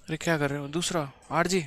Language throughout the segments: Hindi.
अरे क्या कर रहे हो? दूसरा आरजी।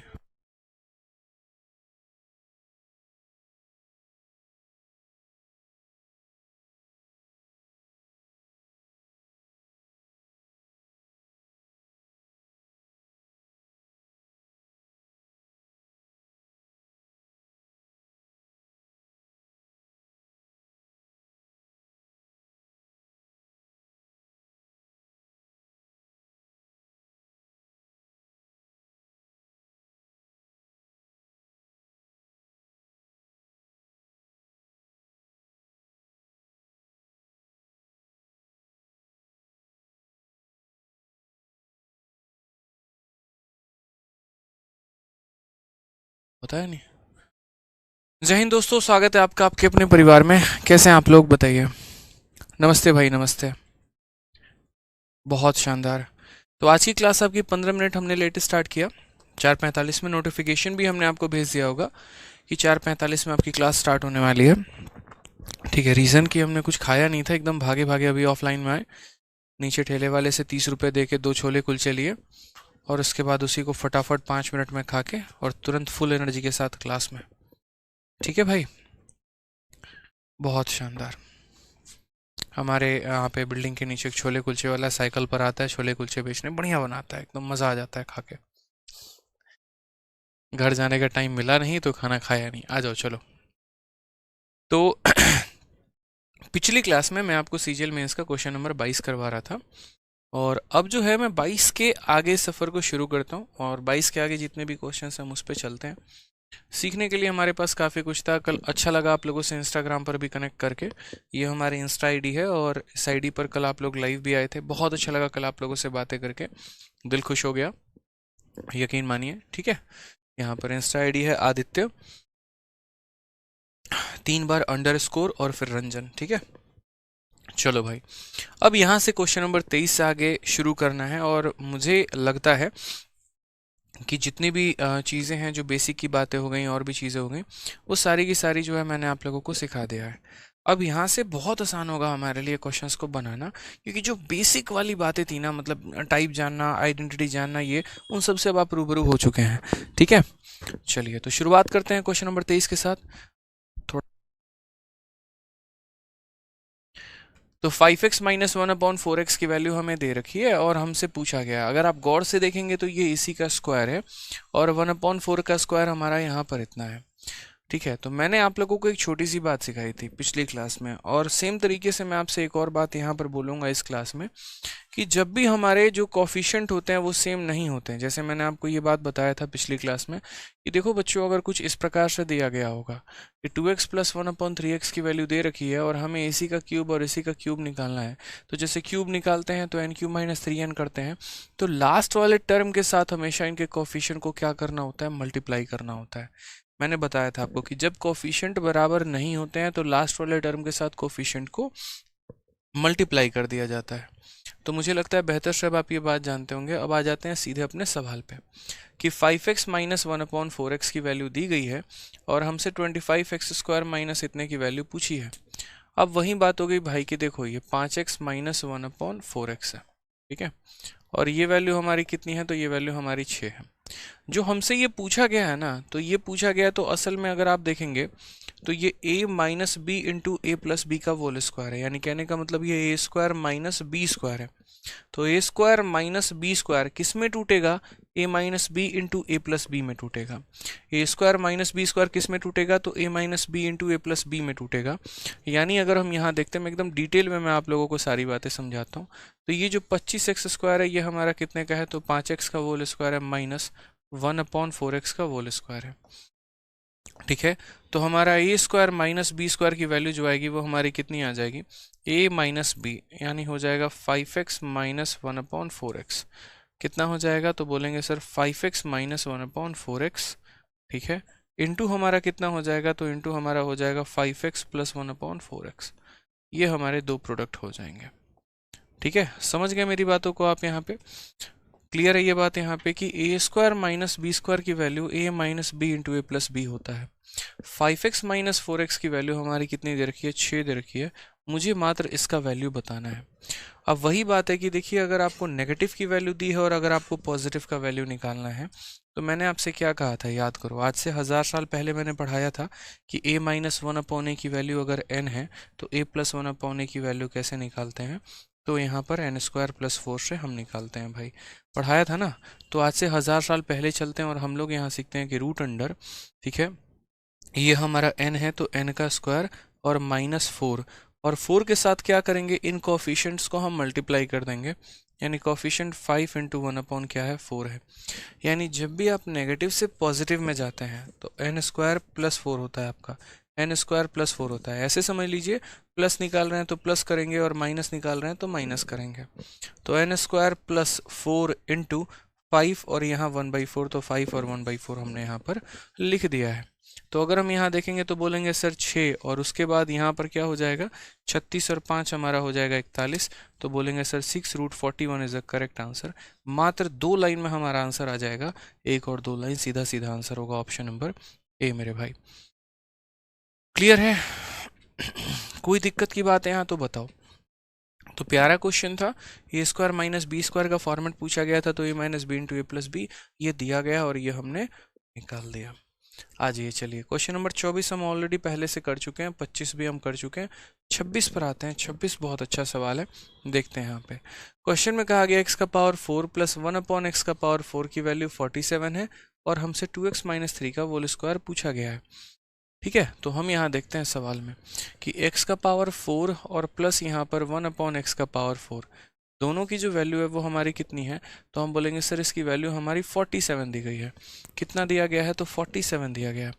बताया नहीं। जय हिंद दोस्तों, स्वागत है आपका आपके अपने परिवार में। कैसे हैं आप लोग, बताइए। नमस्ते भाई, नमस्ते। बहुत शानदार। तो आज की क्लास आपकी 15 मिनट हमने लेट स्टार्ट किया। 4:45 में नोटिफिकेशन भी हमने आपको भेज दिया होगा कि 4:45 में आपकी क्लास स्टार्ट होने वाली है। ठीक है, रीज़न कि हमने कुछ खाया नहीं था, एकदम भागे भागे अभी ऑफलाइन में आए। नीचे ठेले वाले से 30 रुपये दे के 2 छोले कुलचे लिए और उसके बाद उसी को फटाफट 5 मिनट में खा के और तुरंत फुल एनर्जी के साथ क्लास में। ठीक है भाई, बहुत शानदार। हमारे यहाँ पे बिल्डिंग के नीचे एक छोले कुलचे वाला साइकिल पर आता है, छोले कुलचे बेचने बढ़िया बनाता है, एकदम मज़ा आ जाता है खा के। घर जाने का टाइम मिला नहीं तो खाना खाया नहीं। आ जाओ चलो। तो पिछली क्लास में मैं आपको सीजीएल मेंस का क्वेश्चन नंबर 22 करवा रहा था और अब जो है मैं 22 के आगे सफ़र को शुरू करता हूँ और 22 के आगे जितने भी क्वेश्चन हैं हम उस पर चलते हैं। सीखने के लिए हमारे पास काफ़ी कुछ था। कल अच्छा लगा आप लोगों से इंस्टाग्राम पर भी कनेक्ट करके। ये हमारी इंस्टा आईडी है और इस आईडी पर कल आप लोग लाइव भी आए थे। बहुत अच्छा लगा कल आप लोगों से बातें करके, दिल खुश हो गया, यकीन मानिए। ठीक है, यहाँ पर इंस्टा आईडी है आदित्य, 3 बार अंडरस्कोर और फिर रंजन। ठीक है, चलो भाई। अब यहाँ से क्वेश्चन नंबर 23 से आगे शुरू करना है और मुझे लगता है कि जितनी भी चीज़ें हैं, जो बेसिक की बातें हो गई और भी चीज़ें हो गई, वो सारी की सारी जो है मैंने आप लोगों को सिखा दिया है। अब यहाँ से बहुत आसान होगा हमारे लिए क्वेश्चंस को बनाना, क्योंकि जो बेसिक वाली बातें थी ना, मतलब टाइप जानना, आइडेंटिटी जानना, ये उन सब से अब आप रूबरू हो चुके हैं। ठीक है, चलिए तो शुरुआत करते हैं क्वेश्चन नंबर 23 के साथ। थोड़ा तो 5x-1/4x की वैल्यू हमें दे रखी है और हमसे पूछा गया, अगर आप गौर से देखेंगे तो ये इसी का स्क्वायर है और 1/4 का स्क्वायर हमारा यहाँ पर इतना है। ठीक है, तो मैंने आप लोगों को एक छोटी सी बात सिखाई थी पिछली क्लास में और सेम तरीके से मैं आपसे एक और बात यहाँ पर बोलूँगा इस क्लास में, कि जब भी हमारे जो कॉफिशेंट होते हैं वो सेम नहीं होते हैं। जैसे मैंने आपको ये बात बताया था पिछली क्लास में कि देखो बच्चों, अगर कुछ इस प्रकार से दिया गया होगा कि 2x + 1/3x की वैल्यू दे रखी है और हमें इसी का क्यूब और इसी का क्यूब निकालना है, तो जैसे क्यूब निकालते हैं तो n³ - 3n करते हैं, तो लास्ट वाले टर्म के साथ हमेशा इनके कॉफिशेंट को क्या करना होता है, मल्टीप्लाई करना होता है। मैंने बताया था आपको कि जब कोफिशिएंट बराबर नहीं होते हैं तो लास्ट वाले टर्म के साथ कोफिशिएंट को मल्टीप्लाई कर दिया जाता है। तो मुझे लगता है बेहतर से अब आप ये बात जानते होंगे। अब आ जाते हैं सीधे अपने सवाल पे कि 5x - 1/4x की वैल्यू दी गई है और हमसे 25x² माइनस इतने की वैल्यू पूछी है। अब वही बात हो गई भाई कि देखो ये 5x - 1/4x है। ठीक है, और ये वैल्यू हमारी कितनी है, तो ये वैल्यू हमारी 6 है। जो हमसे ये पूछा गया है ना, तो ये पूछा गया तो असल में अगर आप देखेंगे तो ये a - b × a + b का होल स्क्वायर है, यानी कहने का मतलब ये a² - b² है। तो a² - b² किस में टूटेगा, a - b × a + b में टूटेगा। a² - b² किस में टूटेगा, तो a - b × a + b में टूटेगा। यानी अगर हम यहाँ देखते हैं, मैं एकदम डिटेल में मैं आप लोगों को सारी बातें समझाता हूँ। तो ये जो 25x² है ये हमारा कितने का है, तो 5x का होल स्क्वायर है माइनस 1/4x का होल स्क्वायर है। ठीक है, तो हमारा a² - b² की वैल्यू जो आएगी वो हमारी कितनी आ जाएगी, a - b, यानी हो जाएगा 5x - 1/4x। कितना हो जाएगा, तो बोलेंगे सर 5x - 1/4x। ठीक है, इंटू हमारा कितना हो जाएगा, तो इंटू हमारा हो जाएगा 5x + 1/4x। ये हमारे दो प्रोडक्ट हो जाएंगे। ठीक है, समझ गए मेरी बातों को आप यहाँ पे? क्लियर है ये बात यहाँ पे कि a² - b² की value a - b × a + b होता है। 5x - 4x की वैल्यू हमारी कितनी दे रखी है, 6 दे रखी है, मुझे मात्र इसका वैल्यू बताना है। अब वही बात है कि देखिए, अगर आपको नेगेटिव की वैल्यू दी है और अगर आपको पॉजिटिव का वैल्यू निकालना है, तो मैंने आपसे क्या कहा था, याद करो, आज से 1000 साल पहले मैंने पढ़ाया था कि a माइनस वन अपॉन ए की वैल्यू अगर n है तो a प्लस वन अपॉन ए की वैल्यू कैसे निकालते हैं, तो यहाँ पर n स्क्वायर प्लस 4 से हम निकालते हैं भाई, पढ़ाया था ना। तो आज से 1000 साल पहले चलते हैं और हम लोग यहाँ सीखते हैं कि रूट अंडर, ठीक है, ये हमारा n है तो n का स्क्वायर और -4, और 4 के साथ क्या करेंगे, इन कोफिशिएंट्स को हम मल्टीप्लाई कर देंगे, यानी कोफिशिएंट 5 इंटू 1 अपॉन क्या है, 4 है। यानी जब भी आप नेगेटिव से पॉजिटिव में जाते हैं तो n स्क्वायर प्लस 4 होता है आपका, n स्क्वायर प्लस 4 होता है, ऐसे समझ लीजिए, प्लस निकाल रहे हैं तो प्लस करेंगे और माइनस निकाल रहे हैं तो माइनस करेंगे। तो n स्क्वायर प्लस 4 इंटू 5 और यहाँ 1/4, तो 5 और 1/4 हमने यहाँ पर लिख दिया है। तो अगर हम यहाँ देखेंगे तो बोलेंगे सर 6, और उसके बाद यहाँ पर क्या हो जाएगा, 36 और 5 हमारा हो जाएगा 41, तो बोलेंगे sir 6√41 is the correct answer. मात्र 2 लाइन में हमारा आंसर आ जाएगा, 1 और 2 लाइन, सीधा सीधा आंसर होगा ऑप्शन नंबर ए मेरे भाई। क्लियर है? कोई दिक्कत की बात है यहाँ तो बताओ। तो प्यारा क्वेश्चन था, ए स्क्वायर माइनस बी स्क्वायर का फॉर्मेट पूछा गया था, तो ए माइनस बी इंटू ए प्लस बी ये दिया गया और ये हमने निकाल दिया। आ जाइए, चलिए क्वेश्चन नंबर 24 हम ऑलरेडी पहले से कर चुके हैं, 25 भी हम कर चुके हैं, 26 पर आते हैं। 26 बहुत अच्छा सवाल है, देखते हैं यहाँ पे। क्वेश्चन में कहा गया x का पावर 4 प्लस 1 अपॉन एक्स का पावर 4 की वैल्यू 47 है और हमसे 2x माइनस 3 का होल स्क्वायर पूछा गया है। ठीक है, तो हम यहाँ देखते हैं सवाल में कि x का पावर 4 और प्लस यहाँ पर 1 अपॉन एक्स का पावर 4, दोनों की जो वैल्यू है वो हमारी कितनी है, तो हम बोलेंगे सर इसकी वैल्यू हमारी 47 दी गई है। कितना दिया गया है, तो 47 दिया गया है।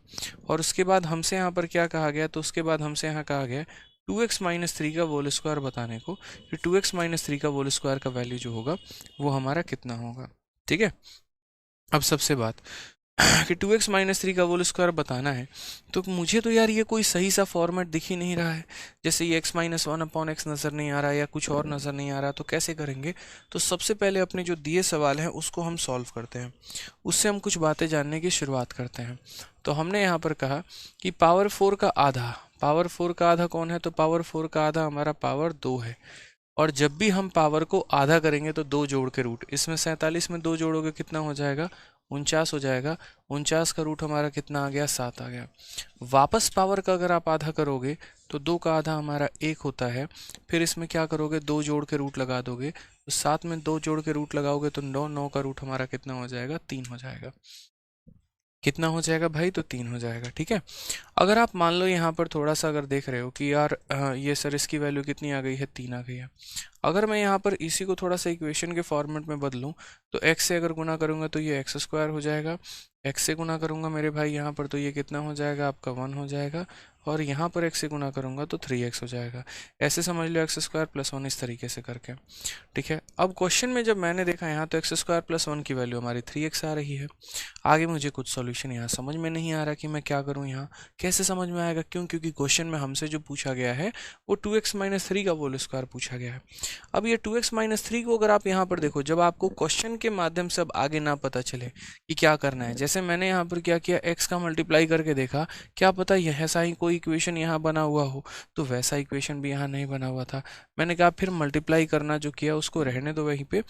और उसके बाद हमसे यहाँ पर क्या कहा गया, तो उसके बाद हमसे यहाँ कहा गया 2x माइनस 3 का होल स्क्वायर बताने को, कि 2x माइनस 3 का होल स्क्वायर का वैल्यू जो होगा वो हमारा कितना होगा। ठीक है, अब सबसे बात कि 2x माइनस 3 का होल स्क्वायर बताना है, तो मुझे तो यार ये कोई सही सा फॉर्मेट दिख ही नहीं रहा है। जैसे ये x माइनस 1 अपॉन एक्स नज़र नहीं आ रहा है या कुछ और नज़र नहीं आ रहा, तो कैसे करेंगे। तो सबसे पहले अपने जो दिए सवाल हैं उसको हम सॉल्व करते हैं, उससे हम कुछ बातें जानने की शुरुआत करते हैं। तो हमने यहाँ पर कहा कि पावर 4 का आधा, पावर 4 का आधा कौन है, तो पावर 4 का आधा हमारा पावर 2 है। और जब भी हम पावर को आधा करेंगे तो 2 जोड़ के रूट, इसमें 47 में 2 जोड़ोगे कितना हो जाएगा, 49 हो जाएगा। 49 का रूट हमारा कितना आ गया, 7 आ गया। वापस पावर का अगर आप आधा करोगे तो 2 का आधा हमारा 1 होता है। फिर इसमें क्या करोगे, 2 जोड़ के रूट लगा दोगे, तो 7 में 2 जोड़ के रूट लगाओगे तो 9, 9 का रूट हमारा कितना हो जाएगा, 3 हो जाएगा। कितना हो जाएगा भाई, तो 3 हो जाएगा। ठीक है, अगर आप मान लो यहाँ पर थोड़ा सा अगर देख रहे हो कि यार ये सर इसकी वैल्यू कितनी आ गई है, 3 आ गई है। अगर मैं यहाँ पर इसी को थोड़ा सा इक्वेशन के फॉर्मेट में बदलूँ तो x से अगर गुना करूँगा तो ये x स्क्वायर हो जाएगा, x से गुना करूँगा मेरे भाई यहाँ पर तो ये कितना हो जाएगा आपका 1 हो जाएगा, और यहाँ पर x से गुना करूँगा तो 3x हो जाएगा। ऐसे समझ लो x स्क्वायर प्लस 1 इस तरीके से करके। ठीक है, अब क्वेश्चन में जब मैंने देखा यहाँ तो x स्क्वायर प्लस 1 की वैल्यू हमारी 3x आ रही है। आगे मुझे कुछ सॉल्यूशन यहाँ समझ में नहीं आ रहा कि मैं क्या करूँ, यहाँ कैसे समझ में आएगा, क्यों, क्योंकि क्वेश्चन में हमसे जो पूछा गया है वो 2x माइनस 3 का होल स्क्वायर पूछा गया है। अब ये 2x माइनस 3 को अगर आप यहाँ पर देखो, जब आपको क्वेश्चन के माध्यम से अब आगे ना पता चले कि क्या करना है, जैसे मैंने यहाँ पर क्या किया, x का मल्टीप्लाई करके देखा, क्या पता यह ऐसा ही कोई इक्वेशन यहाँ बना हुआ हो, तो वैसा इक्वेशन भी यहाँ नहीं बना हुआ था। मैंने कहा फिर मल्टीप्लाई करना जो किया उसको रहने दो वहीं पे,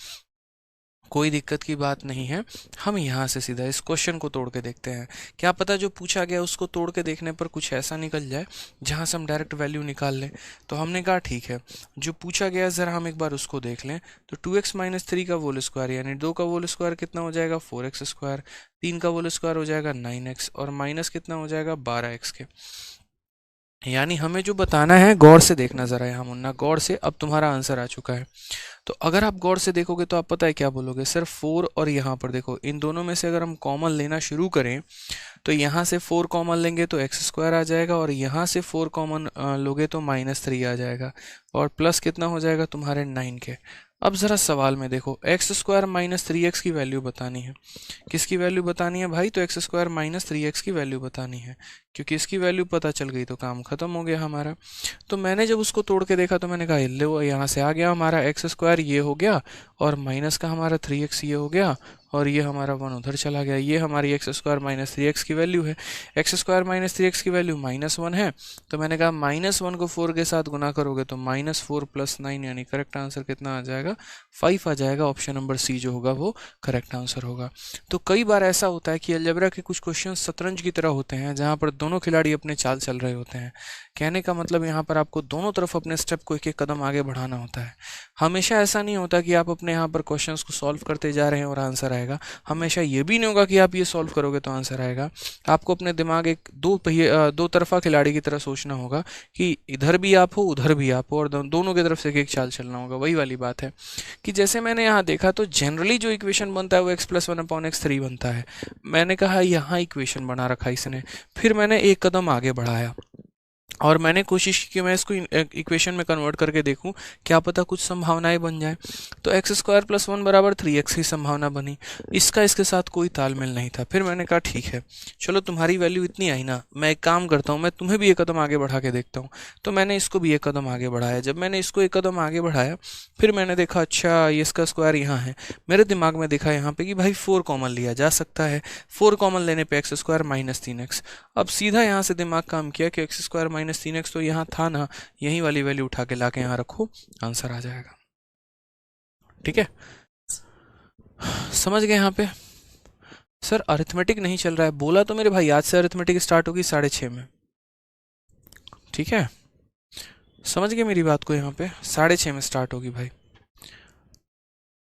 कोई दिक्कत की बात नहीं है। हम यहाँ से सीधा इस क्वेश्चन को तोड़ के देखते हैं, क्या पता जो पूछा गया उसको तोड़ के देखने पर कुछ ऐसा निकल जाए जहाँ से हम डायरेक्ट वैल्यू निकाल लें। तो हमने कहा ठीक है, जो पूछा गया ज़रा हम एक बार उसको देख लें। तो 2x माइनस 3 का होल स्क्वायर यानी 2 का होल स्क्वायर कितना हो जाएगा, 4x स्क्वायर, 3 का होल स्क्वायर हो जाएगा 9x, और माइनस कितना हो जाएगा 12x के। यानी हमें जो बताना है, गौर से देखना ज़रा यहाँ मुन्ना, गौर से, अब तुम्हारा आंसर आ चुका है। तो अगर आप गौर से देखोगे तो आप पता है क्या बोलोगे, सिर्फ 4 और यहाँ पर देखो, इन दोनों में से अगर हम कॉमन लेना शुरू करें तो यहाँ से 4 कॉमन लेंगे तो एक्स स्क्वायर आ जाएगा, और यहाँ से 4 कॉमन लोगे तो -3 आ जाएगा, और प्लस कितना हो जाएगा तुम्हारे 9 के। अब ज़रा सवाल में देखो, एक्स स्क्वायर माइनस 3x की वैल्यू बतानी है। किसकी वैल्यू बतानी है भाई, तो एक्स स्क्वायर माइनस 3x की वैल्यू बतानी है, क्योंकि इसकी वैल्यू पता चल गई तो काम खत्म हो गया हमारा। तो मैंने जब उसको तोड़ के देखा तो मैंने कहा लो, यहाँ से आ गया हमारा एक्स स्क्वायर ये हो गया, और माइनस का हमारा 3x ये हो गया, और ये हमारा 1 उधर चला गया। ये हमारी एक्स स्क्वायर माइनस 3x की वैल्यू है। एक्स स्क्वायर माइनस 3x की वैल्यू -1 है, तो मैंने कहा -1 को 4 के साथ गुना करोगे तो -4 + 9, यानी करेक्ट आंसर कितना आ जाएगा, 5 आ जाएगा। ऑप्शन नंबर सी जो होगा वो करेक्ट आंसर होगा। तो कई बार ऐसा होता है कि अलजेब्रा के कुछ क्वेश्चन शतरंज की तरह होते हैं, जहाँ पर दोनों खिलाड़ी अपने चाल चल रहे होते हैं। कहने का मतलब यहाँ पर आपको दोनों तरफ अपने स्टेप को एक एक कदम आगे बढ़ाना होता है। हमेशा ऐसा नहीं होता कि आप अपने यहाँ पर क्वेश्चंस को सॉल्व करते जा रहे हैं और आंसर आएगा। हमेशा ये भी नहीं होगा कि आप ये सॉल्व करोगे तो आंसर आएगा। आपको अपने दिमाग एक दो तरफा खिलाड़ी की तरह सोचना होगा कि इधर भी आप हो, उधर भी आप हो, और दोनों की तरफ से एक एक चाल चलना होगा। वही वाली बात है कि जैसे मैंने यहाँ देखा तो जनरली जो इक्वेशन बनता है वो x + 1/x3 बनता है। मैंने कहा यहाँ इक्वेशन बना रखा इसने, फिर मैंने एक कदम आगे बढ़ाया और मैंने कोशिश की कि मैं इसको इक्वेशन में कन्वर्ट करके देखूं, क्या पता कुछ संभावनाएं बन जाए। तो x² + 1 = 3x की संभावना बनी। इसका इसके साथ कोई तालमेल नहीं था। फिर मैंने कहा ठीक है, चलो तुम्हारी वैल्यू इतनी आई ना, मैं एक काम करता हूँ, मैं तुम्हें भी एक कदम आगे बढ़ा के देखता हूँ। तो मैंने इसको भी एक कदम आगे बढ़ाया। जब मैंने इसको एक कदम आगे बढ़ाया, फिर मैंने देखा अच्छा ये इसका स्क्वायर यहाँ है। मेरे दिमाग में देखा यहाँ पे कि भाई 4 कॉमन लिया जा सकता है। 4 कॉमन लेने पे x² - 3x। अब सीधा यहाँ से दिमाग काम किया कि x² - 3x तो यहाँ था ना, यही वाली वैल्यू उठा के लाके यहाँ रखो, आंसर आ जाएगा। ठीक है, समझ गए यहाँ पे? सर अरिथमेटिक नहीं चल रहा है, बोला तो मेरे भाई आज से अरिथमेटिक स्टार्ट होगी 6:30 में। ठीक है, समझ गए मेरी बात को? यहाँ पे 6:30 में स्टार्ट होगी भाई।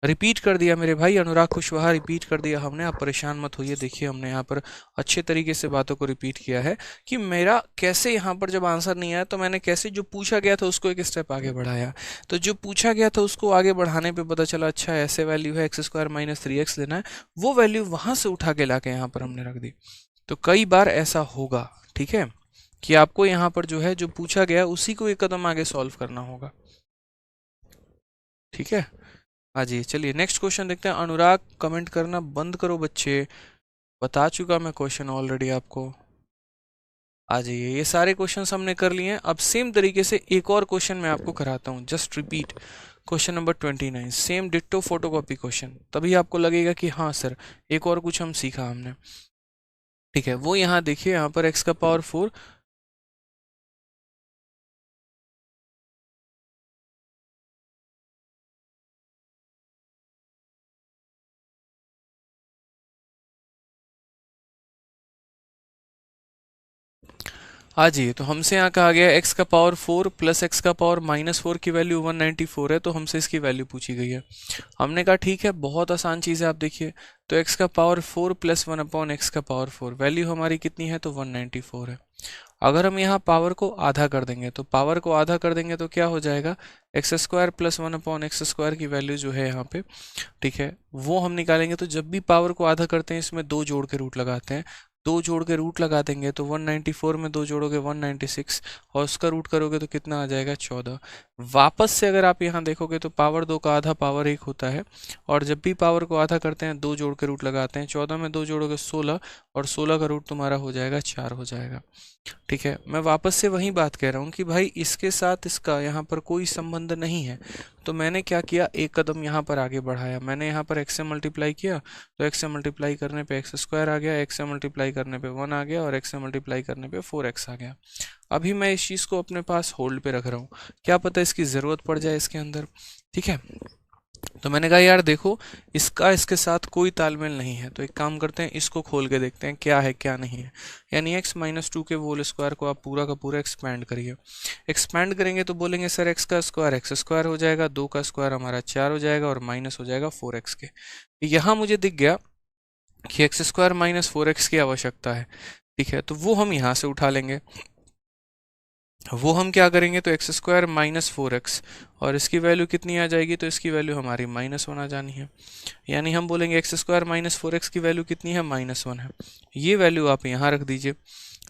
रिपीट कर दिया मेरे भाई, अनुराग कुशवाहा रिपीट कर दिया हमने। आप परेशान मत होइए। देखिए हमने यहाँ पर अच्छे तरीके से बातों को रिपीट किया है कि मेरा कैसे यहाँ पर जब आंसर नहीं आया तो मैंने कैसे जो पूछा गया था उसको एक स्टेप आगे बढ़ाया। तो जो पूछा गया था उसको आगे बढ़ाने पे पता चला अच्छा ऐसे वैल्यू है, x² - 3x लेना है, वो वैल्यू वहां से उठा के ला के यहाँ पर हमने रख दी। तो कई बार ऐसा होगा, ठीक है, कि आपको यहाँ पर जो है जो पूछा गया उसी को एक कदम आगे सॉल्व करना होगा। ठीक है, हाँ जी, चलिए नेक्स्ट क्वेश्चन देखते हैं। अनुराग कमेंट करना बंद करो बच्चे, बता चुका मैं क्वेश्चन ऑलरेडी आपको। आ जाइए, ये सारे क्वेश्चंस हमने कर लिए हैं। अब सेम तरीके से एक और क्वेश्चन मैं आपको कराता हूँ, just repeat. Question number 29, same ditto photocopy question, तभी आपको लगेगा कि हाँ सर एक और कुछ हम सीखा हमने। ठीक है, वो यहाँ देखिए, यहाँ पर x⁴ आ जाइए। तो हमसे यहाँ कहा गया x⁴ + x⁻⁻4 की वैल्यू 194 है, तो हमसे इसकी वैल्यू पूछी गई है। हमने कहा ठीक है, बहुत आसान चीज़ है। आप देखिए तो x⁴ + 1/x⁴ वैल्यू हमारी कितनी है, तो 194 है। अगर हम यहाँ पावर को आधा कर देंगे तो क्या हो जाएगा, x² + 1/x² की वैल्यू जो है यहाँ पे, ठीक है, वो हम निकालेंगे। तो जब भी पावर को आधा करते हैं इसमें 2 जोड़ के रूट लगाते हैं। 2 जोड़ के रूट लगा देंगे तो 194 में 2 जोड़ोगे 196, और उसका रूट करोगे तो कितना आ जाएगा, 14। वापस से अगर आप यहाँ देखोगे तो पावर 2 का आधा पावर 1 होता है, और जब भी पावर को आधा करते हैं 2 जोड़ के रूट लगाते हैं। 14 में 2 जोड़ोगे 16, और 16 का रूट तुम्हारा हो जाएगा 4 हो जाएगा। ठीक है, मैं वापस से वही बात कह रहा हूँ कि भाई इसके साथ इसका यहाँ पर कोई संबंध नहीं है। तो मैंने क्या किया, एक कदम यहाँ पर आगे बढ़ाया। मैंने यहाँ पर x से मल्टीप्लाई किया, तो x से मल्टीप्लाई करने पे x² आ गया, x से मल्टीप्लाई करने पे 1 आ गया, और x से मल्टीप्लाई करने पे 4x आ गया। अभी मैं इस चीज़ को अपने पास होल्ड पे रख रहा हूँ, क्या पता इसकी ज़रूरत पड़ जाए इसके अंदर। ठीक है, तो मैंने कहा यार देखो इसका इसके साथ कोई तालमेल नहीं है, तो एक काम करते हैं, इसको खोल के देखते हैं क्या है क्या नहीं है। यानी x - 2 के होल स्क्वायर को आप पूरा का पूरा एक्सपैंड करिए। एक्सपैंड करेंगे तो बोलेंगे सर x का स्क्वायर x² हो जाएगा, 2 का स्क्वायर हमारा 4 हो जाएगा, और माइनस हो जाएगा 4x के। यहाँ मुझे दिख गया कि x² - 4x की आवश्यकता है। ठीक है, तो वो हम यहाँ से उठा लेंगे। वो हम क्या करेंगे, तो x² - 4x, और इसकी वैल्यू कितनी आ जाएगी, तो इसकी वैल्यू हमारी -1 आ जानी है। यानी हम बोलेंगे x² - 4x की वैल्यू कितनी है, -1 है। ये वैल्यू आप यहाँ रख दीजिए।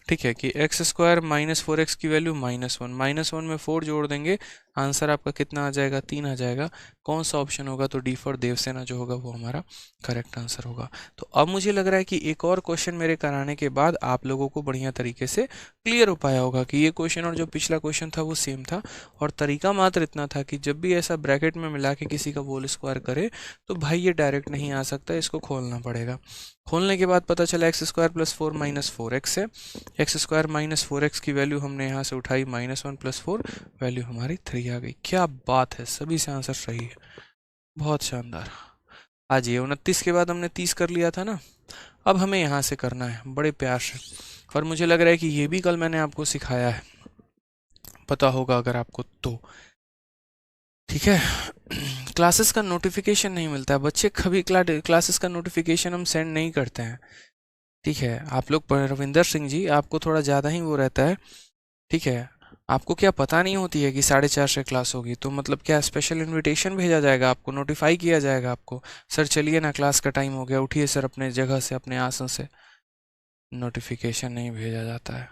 ठीक है, कि x² - 4x की वैल्यू -1 में 4 जोड़ देंगे, आंसर आपका कितना आ जाएगा, 3 आ जाएगा। कौन सा ऑप्शन होगा, तो डी फॉर देवसेना जो होगा वो हमारा करेक्ट आंसर होगा। तो अब मुझे लग रहा है कि एक और क्वेश्चन मेरे कराने के बाद आप लोगों को बढ़िया तरीके से क्लियर हो पाया होगा कि ये क्वेश्चन और जो पिछला क्वेश्चन था वो सेम था, और तरीका मात्र इतना था था कि जब भी ऐसा ब्रैकेट में मिला के किसी का होल स्क्वायर करे तो भाई ये डायरेक्ट नहीं आ सकता, इसको खोलना पड़ेगा। खोलने के बाद पता चला x square plus 4 minus 4x है। एक्स स्क्वायर माइनस 4x की वैल्यू हमने यहाँ से उठाई -1 प्लस 4, वैल्यू हमारी 3 आ गई। क्या बात है, सभी से आंसर सही है, बहुत शानदार। आज ये 29 के बाद हमने 30 कर लिया था ना, अब हमें यहाँ से करना है बड़े प्यार से। और मुझे लग रहा है कि ये भी कल मैंने आपको सिखाया है, पता होगा अगर आपको तो। ठीक है। क्लासेस का नोटिफिकेशन नहीं मिलता है बच्चे, कभी क्लासेस का नोटिफिकेशन हम सेंड नहीं करते हैं। ठीक है, आप लोग रविंदर सिंह जी, आपको थोड़ा ज़्यादा ही वो रहता है। ठीक है, आपको क्या पता नहीं होती है कि 4:30 से क्लास होगी, तो मतलब क्या स्पेशल इनविटेशन भेजा जाएगा आपको, नोटिफाई किया जाएगा आपको, सर चलिए ना क्लास का टाइम हो गया, उठिए सर अपने जगह से, अपने आसन से। नोटिफिकेशन नहीं भेजा जाता है।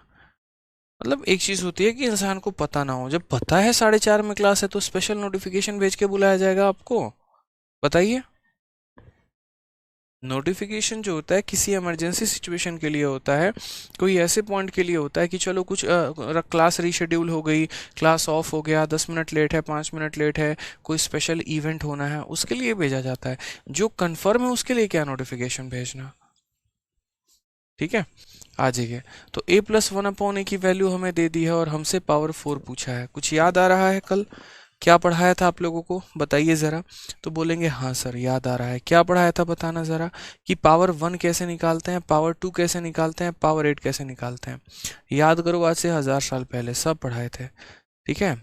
मतलब एक चीज़ होती है कि इंसान को पता ना हो, जब पता है 4:30 में क्लास है तो स्पेशल नोटिफिकेशन भेज के बुलाया जाएगा आपको, बताइए। नोटिफिकेशन जो होता है किसी इमरजेंसी सिचुएशन के लिए होता है, कोई ऐसे पॉइंट के लिए होता है कि चलो कुछ क्लास रीशेड्यूल हो गई, क्लास ऑफ हो गया, 10 मिनट लेट है, 5 मिनट लेट है, कोई स्पेशल इवेंट होना है, उसके लिए भेजा जाता है। जो कंफर्म है उसके लिए क्या नोटिफिकेशन भेजना। ठीक है, आ जाइए। तो a प्लस 1/a की वैल्यू हमें दे दी है और हमसे पावर 4 पूछा है। कुछ याद आ रहा है कल क्या पढ़ाया था आप लोगों को, बताइए ज़रा। तो बोलेंगे हाँ सर याद आ रहा है। क्या पढ़ाया था बताना ज़रा, कि पावर 1 कैसे निकालते हैं, पावर 2 कैसे निकालते हैं, पावर 8 कैसे निकालते हैं। याद करो, आज से 1000 साल पहले सब पढ़ाए थे। ठीक है,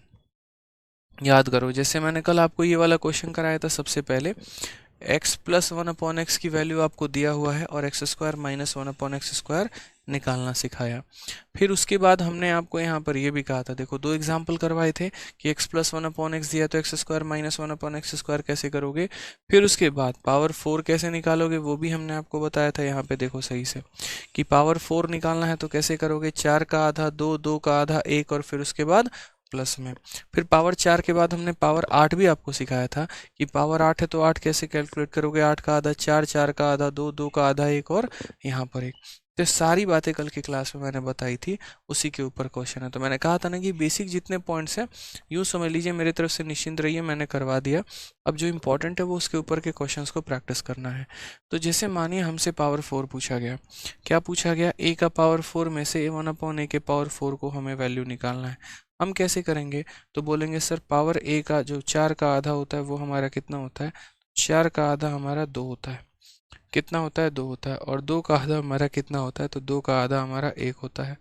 याद करो। जैसे मैंने कल आपको ये वाला क्वेश्चन कराया था, सबसे पहले x प्लस 1/x की वैल्यू आपको दिया हुआ है और x square minus 1/x square निकालना सिखाया। फिर उसके बाद हमने आपको यहाँ पर ये भी कहा था, देखो 2 एग्जाम्पल करवाए थे कि x प्लस 1/x दिया तो x square minus 1/x square कैसे करोगे। फिर उसके बाद पावर 4 कैसे निकालोगे वो भी हमने आपको बताया था। यहाँ पे देखो सही से कि पावर 4 निकालना है तो कैसे करोगे, 4 का आधा 2, 2 का आधा 1 और फिर उसके बाद प्लस में। फिर पावर 4 के बाद हमने पावर 8 भी आपको सिखाया था कि पावर 8 है तो 8 कैसे कैलकुलेट करोगे, 8 का आधा 4, 4 का आधा 2, 2 का आधा 1 और यहाँ पर 1। तो सारी बातें कल की क्लास में मैंने बताई थी, उसी के ऊपर क्वेश्चन है। तो मैंने कहा था ना कि बेसिक जितने पॉइंट्स हैं यूँ समझ लीजिए, मेरी तरफ से निश्चिंत रहिए, मैंने करवा दिया। अब जो इंपॉर्टेंट है वो उसके ऊपर के क्वेश्चंस को प्रैक्टिस करना है। तो जैसे मानिए हमसे पावर 4 पूछा गया, क्या पूछा गया, a का पावर 4 में से 1/a के पावर 4 को हमें वैल्यू निकालना है। हम कैसे करेंगे, तो बोलेंगे सर पावर a का जो 4 का आधा होता है वो हमारा कितना होता है, 4 का आधा हमारा 2 होता है। कितना होता है, 2 होता है। और 2 का आधा हमारा कितना होता है, तो 2 का आधा हमारा 1 होता है।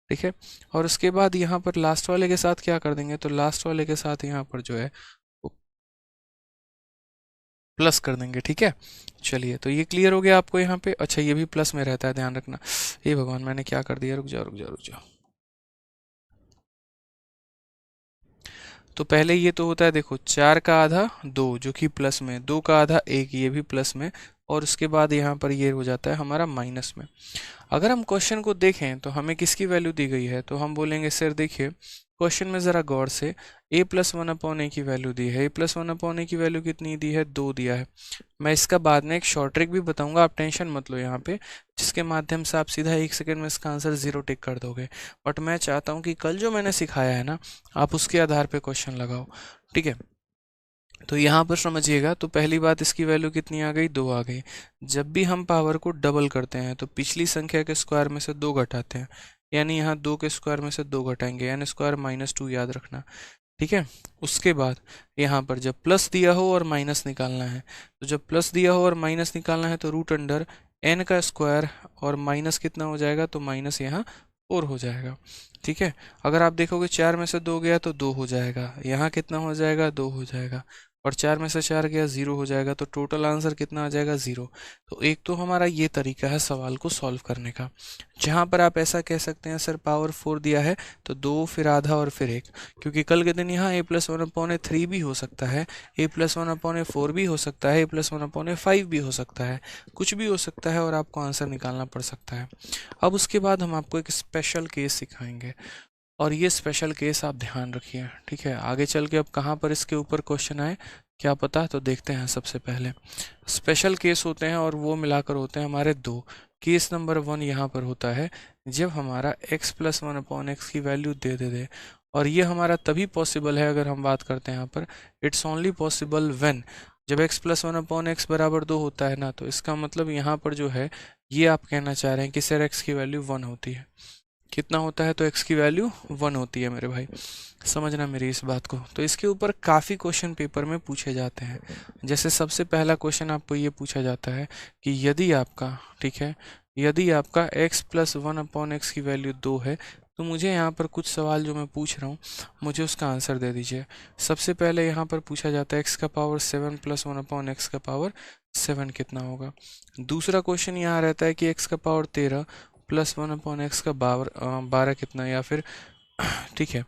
ठीक है, और उसके बाद यहाँ पर लास्ट वाले के साथ क्या कर देंगे, तो लास्ट वाले के साथ यहाँ पर जो है वो प्लस कर देंगे। ठीक है, चलिए तो ये क्लियर हो गया आपको यहाँ पे। अच्छा ये भी प्लस में रहता है, ध्यान रखना। ये भगवान मैंने क्या कर दिया, रुक जाओ रुक जाओ रुक जाओ। तो पहले ये तो होता है, देखो 4 का आधा 2 जो कि प्लस में, 2 का आधा 1 ये भी प्लस में, और उसके बाद यहाँ पर ये हो जाता है हमारा माइनस में। अगर हम क्वेश्चन को देखें तो हमें किसकी वैल्यू दी गई है, तो हम बोलेंगे सर देखिए क्वेश्चन में ज़रा गौर से, a प्लस 1/a की वैल्यू दी है, a प्लस 1/a की वैल्यू कितनी दी है, 2 दिया है। मैं इसका बाद में एक शॉर्ट ट्रिक भी बताऊंगा, आप टेंशन मत लो यहाँ पे, जिसके माध्यम से आप सीधा 1 सेकंड में इसका आंसर 0 टिक कर दोगे। बट मैं चाहता हूँ कि कल जो मैंने सिखाया है ना, आप उसके आधार पे क्वेश्चन लगाओ। ठीक है, तो यहाँ पर समझिएगा। तो पहली बात, इसकी वैल्यू कितनी आ गई, 2 आ गई। जब भी हम पावर को डबल करते हैं तो पिछली संख्या के स्क्वायर में से 2 घटाते हैं, यानी यहाँ 2 के स्क्वायर में से 2 घटाएंगे, यानी स्क्वायर -2 याद रखना। ठीक है, उसके बाद यहाँ पर जब प्लस दिया हो और माइनस निकालना है, तो जब प्लस दिया हो और माइनस निकालना है तो रूट अंडर n का स्क्वायर और माइनस कितना हो जाएगा, तो माइनस यहाँ 4 हो जाएगा। ठीक है, अगर आप देखोगे 4 में से 2 गया तो 2 हो जाएगा, यहाँ कितना हो जाएगा, 2 हो जाएगा, और 4 में से 4 गया 0 हो जाएगा, तो टोटल आंसर कितना आ जाएगा, 0। तो एक तो हमारा ये तरीका है सवाल को सॉल्व करने का, जहाँ पर आप ऐसा कह सकते हैं सर पावर 4 दिया है तो 2 फिर आधा और फिर 1, क्योंकि कल के दिन यहाँ a प्लस 1/3 भी हो सकता है, a प्लस 1/4 भी हो सकता है, a प्लस 1/5 भी हो सकता है, कुछ भी हो सकता है और आपको आंसर निकालना पड़ सकता है। अब उसके बाद हम आपको एक स्पेशल केस सिखाएंगे, और ये स्पेशल केस आप ध्यान रखिए। ठीक है, आगे चल के अब कहाँ पर इसके ऊपर क्वेश्चन आए क्या पता, तो देखते हैं। सबसे पहले स्पेशल केस होते हैं और वो मिलाकर होते हैं हमारे 2। केस नंबर 1 यहाँ पर होता है जब हमारा x प्लस 1/x की वैल्यू दे और ये हमारा तभी पॉसिबल है अगर हम बात करते हैं यहाँ पर, इट्स ओनली पॉसिबल व्हेन, जब x plus one upon x बराबर 2 होता है ना, तो इसका मतलब यहाँ पर जो है ये आप कहना चाह रहे हैं कि सर x की वैल्यू 1 होती है। कितना होता है? तो x की वैल्यू 1 होती है मेरे भाई, समझना मेरी इस बात को। तो इसके ऊपर काफ़ी क्वेश्चन पेपर में पूछे जाते हैं। जैसे सबसे पहला क्वेश्चन आपको ये पूछा जाता है कि यदि आपका, ठीक है, यदि आपका x plus one upon x की वैल्यू 2 है, तो मुझे यहाँ पर कुछ सवाल जो मैं पूछ रहा हूँ मुझे उसका आंसर दे दीजिए। सबसे पहले यहाँ पर पूछा जाता है x का power 7 plus one upon x का पावर 7 कितना होगा। दूसरा क्वेश्चन यहाँ रहता है कि x का power 13 plus one upon x का 12 कितना, या फिर ठीक है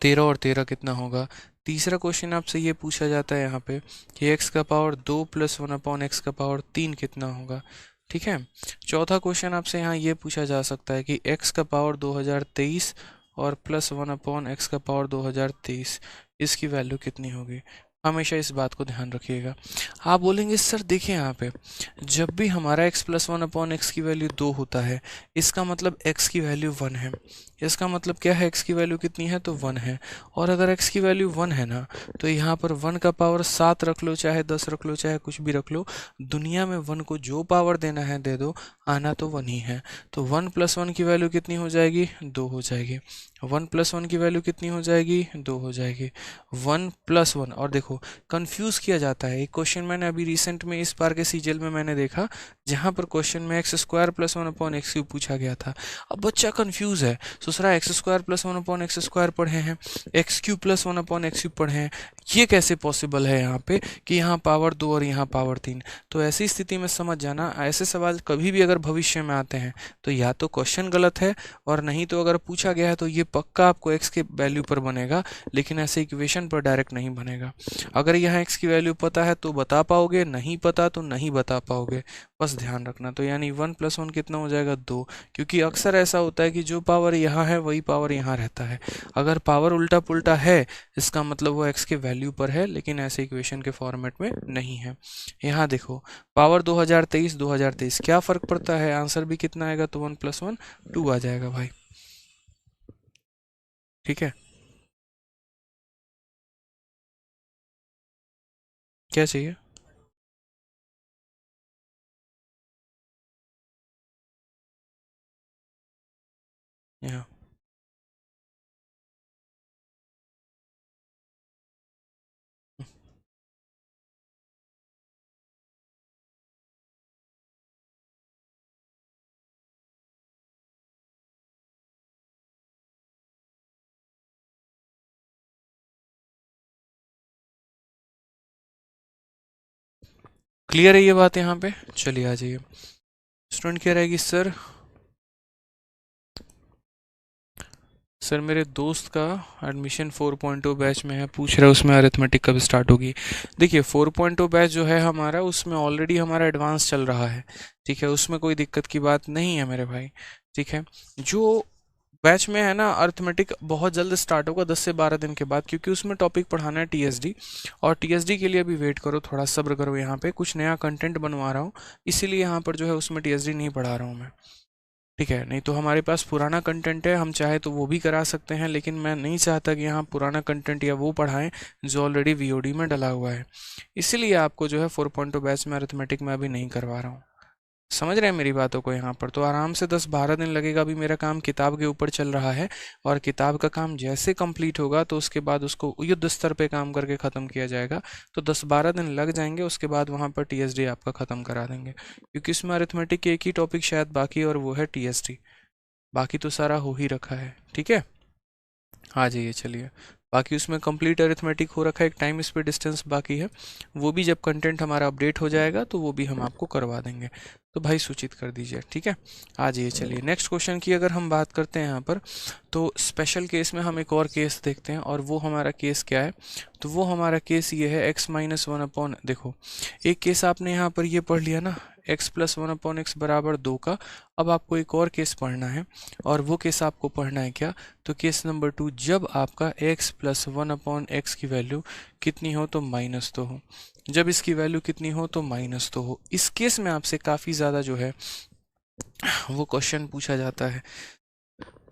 13 और 13 कितना होगा। तीसरा क्वेश्चन आपसे ये पूछा जाता है यहाँ पे कि x का power 2 plus one upon x का पावर 3 कितना होगा। ठीक है, चौथा क्वेश्चन आपसे यहाँ ये पूछा जा सकता है कि x का पावर 2023 और प्लस वन अपॉन एक्स का पावर 2023, इसकी वैल्यू कितनी होगी। हमेशा इस बात को ध्यान रखिएगा। आप बोलेंगे सर देखिए यहाँ पे, जब भी हमारा x plus one upon x की वैल्यू 2 होता है, इसका मतलब x की वैल्यू 1 है। इसका मतलब क्या है? x की वैल्यू कितनी है? तो 1 है। और अगर x की वैल्यू 1 है ना, तो यहाँ पर 1 का पावर 7 रख लो, चाहे 10 रख लो, चाहे कुछ भी रख लो, दुनिया में 1 को जो पावर देना है दे दो, आना तो 1 ही है। तो 1 प्लस 1 की वैल्यू कितनी हो जाएगी? 2 हो जाएगी। 1 प्लस 1 की वैल्यू कितनी हो जाएगी? 2 हो जाएगी। 1 प्लस 1, और देखो कंफ्यूज किया जाता है। एक क्वेश्चन मैंने अभी रिसेंट में इस बार के सीजीएल में मैंने देखा, जहां पर क्वेश्चन में x square plus one upon x cube पूछा गया था। अब बच्चा कंफ्यूज है, सोच रहा है x square plus one upon x square पढ़े हैं, x cube plus one upon x cube पढ़े हैं, ये कैसे पॉसिबल है यहाँ पे कि यहाँ पावर 2 और यहाँ पावर 3। तो ऐसी स्थिति में समझ जाना, ऐसे सवाल कभी भी अगर भविष्य में आते हैं तो या तो क्वेश्चन गलत है, और नहीं तो अगर पूछा गया है तो ये पक्का आपको एक्स के वैल्यू पर बनेगा, लेकिन ऐसे इक्वेशन पर डायरेक्ट नहीं बनेगा। अगर यहाँ x की वैल्यू पता है तो बता पाओगे, नहीं पता तो नहीं बता पाओगे, बस ध्यान रखना। तो यानी 1 प्लस 1 कितना हो जाएगा? 2, क्योंकि अक्सर ऐसा होता है कि जो पावर यहाँ है वही पावर यहाँ रहता है। अगर पावर उल्टा पुल्टा है, इसका मतलब वो x के वैल्यू पर है, लेकिन ऐसे इक्वेशन के फॉर्मेट में नहीं है। यहाँ देखो पावर 2023 2023 क्या फर्क पड़ता है? आंसर भी कितना आएगा? तो 1 प्लस 1 2 आ जाएगा भाई। ठीक है, क्या चाहिए? यहाँ क्लियर है ये बात यहाँ पे? चलिए आ जाइए। स्टूडेंट कह रहेगी सर मेरे दोस्त का एडमिशन 4.0 बैच में है, पूछ रहा है उसमें अरिथमेटिक कब स्टार्ट होगी। देखिए 4.0 बैच जो है हमारा, उसमें ऑलरेडी हमारा एडवांस चल रहा है। ठीक है, उसमें कोई दिक्कत की बात नहीं है मेरे भाई। ठीक है, जो बैच में है ना, अरिथमेटिक बहुत जल्द स्टार्ट होगा 10 से 12 दिन के बाद, क्योंकि उसमें टॉपिक पढ़ाना है टीएसडी, और टीएसडी के लिए अभी वेट करो, थोड़ा सब्र करो। यहाँ पे कुछ नया कंटेंट बनवा रहा हूँ, इसीलिए यहाँ पर जो है उसमें टीएसडी नहीं पढ़ा रहा हूँ मैं। ठीक है, नहीं तो हमारे पास पुराना कंटेंट है, हम चाहे तो वो भी करा सकते हैं, लेकिन मैं नहीं चाहता कि यहाँ पुराना कंटेंट या वो पढ़ाएं जो ऑलरेडी वीओडी में डला हुआ है। इसीलिए आपको जो है 4.0 बैच में अरिथमेटिक में अभी नहीं करवा रहा हूँ। समझ रहे हैं मेरी बातों को? यहाँ पर तो आराम से 10-12 दिन लगेगा। अभी मेरा काम किताब के ऊपर चल रहा है, और किताब का काम जैसे कंप्लीट होगा तो उसके बाद उसको युद्ध स्तर पे काम करके ख़त्म किया जाएगा। तो 10-12 दिन लग जाएंगे, उसके बाद वहाँ पर टीएसडी आपका ख़त्म करा देंगे, क्योंकि इसमें अरिथमेटिक के एक ही टॉपिक शायद बाकी है, और वो है टीएसडी। बाकी तो सारा हो ही रखा है। ठीक है, आ जाइए चलिए। बाकी उसमें कंप्लीट अरिथमेटिक हो रखा है, एक टाइम स्पेस डिस्टेंस बाकी है, वो भी जब कंटेंट हमारा अपडेट हो जाएगा तो वो भी हम आपको करवा देंगे। तो भाई सूचित कर दीजिए। ठीक है, आ जाइए चलिए। नेक्स्ट क्वेश्चन की अगर हम बात करते हैं यहाँ पर, तो स्पेशल केस में हम एक और केस देखते हैं, और वो हमारा केस क्या है? तो वो हमारा केस ये है x माइनस वन अपॉन, देखो एक केस आपने यहाँ पर ये पढ़ लिया ना, x plus one upon x बराबर 2 का। अब आपको एक और केस पढ़ना है, और वो केस आपको पढ़ना है क्या? तो केस नंबर 2, जब आपका x plus one upon x की वैल्यू कितनी हो? तो माइनस तो हो। जब इसकी वैल्यू कितनी हो? तो माइनस तो हो। इस केस में आपसे काफ़ी ज़्यादा जो है वो क्वेश्चन पूछा जाता है।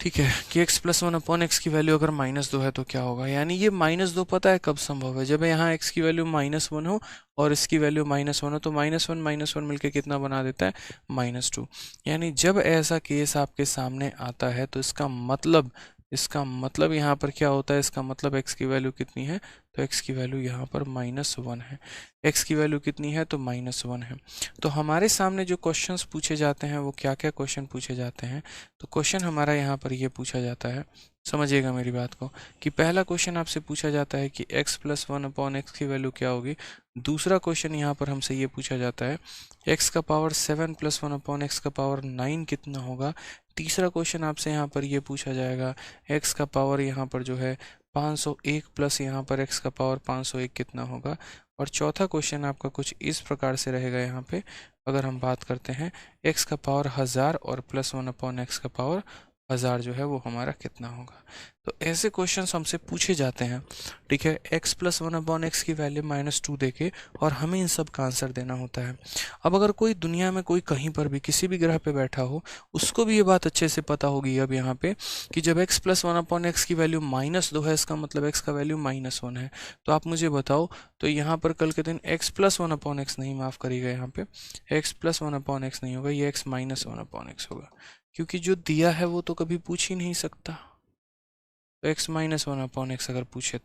ठीक है, कि x plus one upon x की वैल्यू अगर -2 है तो क्या होगा, यानी ये -2 पता है कब संभव है, जब यहाँ x की वैल्यू -1 हो और इसकी वैल्यू -1 हो, तो -1 मिलके कितना बना देता है, -2। यानी जब ऐसा केस आपके सामने आता है तो इसका मतलब यहाँ पर क्या होता है, इसका मतलब x की वैल्यू कितनी है, तो x की वैल्यू यहाँ पर -1 है। x की वैल्यू कितनी है, तो -1 है। तो हमारे सामने जो क्वेश्चंस पूछे जाते हैं वो क्या क्या क्वेश्चन पूछे जाते हैं, तो क्वेश्चन हमारा यहाँ पर ये पूछा जाता है, समझिएगा मेरी बात को, कि पहला क्वेश्चन आपसे पूछा जाता है कि x plus one upon x की वैल्यू क्या होगी। दूसरा क्वेश्चन यहाँ पर हमसे ये पूछा जाता है x का power 7 plus one upon x का पावर 9 कितना होगा। तीसरा क्वेश्चन आपसे यहाँ पर ये पूछा जाएगा x का पावर यहाँ पर जो है 501 प्लस यहाँ पर x का पावर 501 कितना होगा। और चौथा क्वेश्चन आपका कुछ इस प्रकार से रहेगा, यहाँ पे अगर हम बात करते हैं x का पावर 1000 और प्लस वन अपॉन एक्स का पावर 1000 जो है वो हमारा कितना होगा। तो ऐसे क्वेश्चंस हमसे पूछे जाते हैं, ठीक है, x plus one upon x की वैल्यू -2 देके, और हमें इन सब का आंसर देना होता है। अब अगर कोई दुनिया में कोई कहीं पर भी किसी भी ग्रह पे बैठा हो, उसको भी ये बात अच्छे से पता होगी अब यहाँ पे, कि जब x plus one upon x की वैल्यू -2 है, इसका मतलब x का वैल्यू -1 है। तो आप मुझे बताओ, तो यहाँ पर कल के दिन x plus one upon x नहीं, माफ़ करिएगा, यहाँ पे x plus one upon x नहीं होगा, ये x -1 अपॉन एक्स होगा, क्योंकि जो दिया है वो तो कभी पूछ ही नहीं सकता। तो x -1 अपॉन एक्स अगर पूछे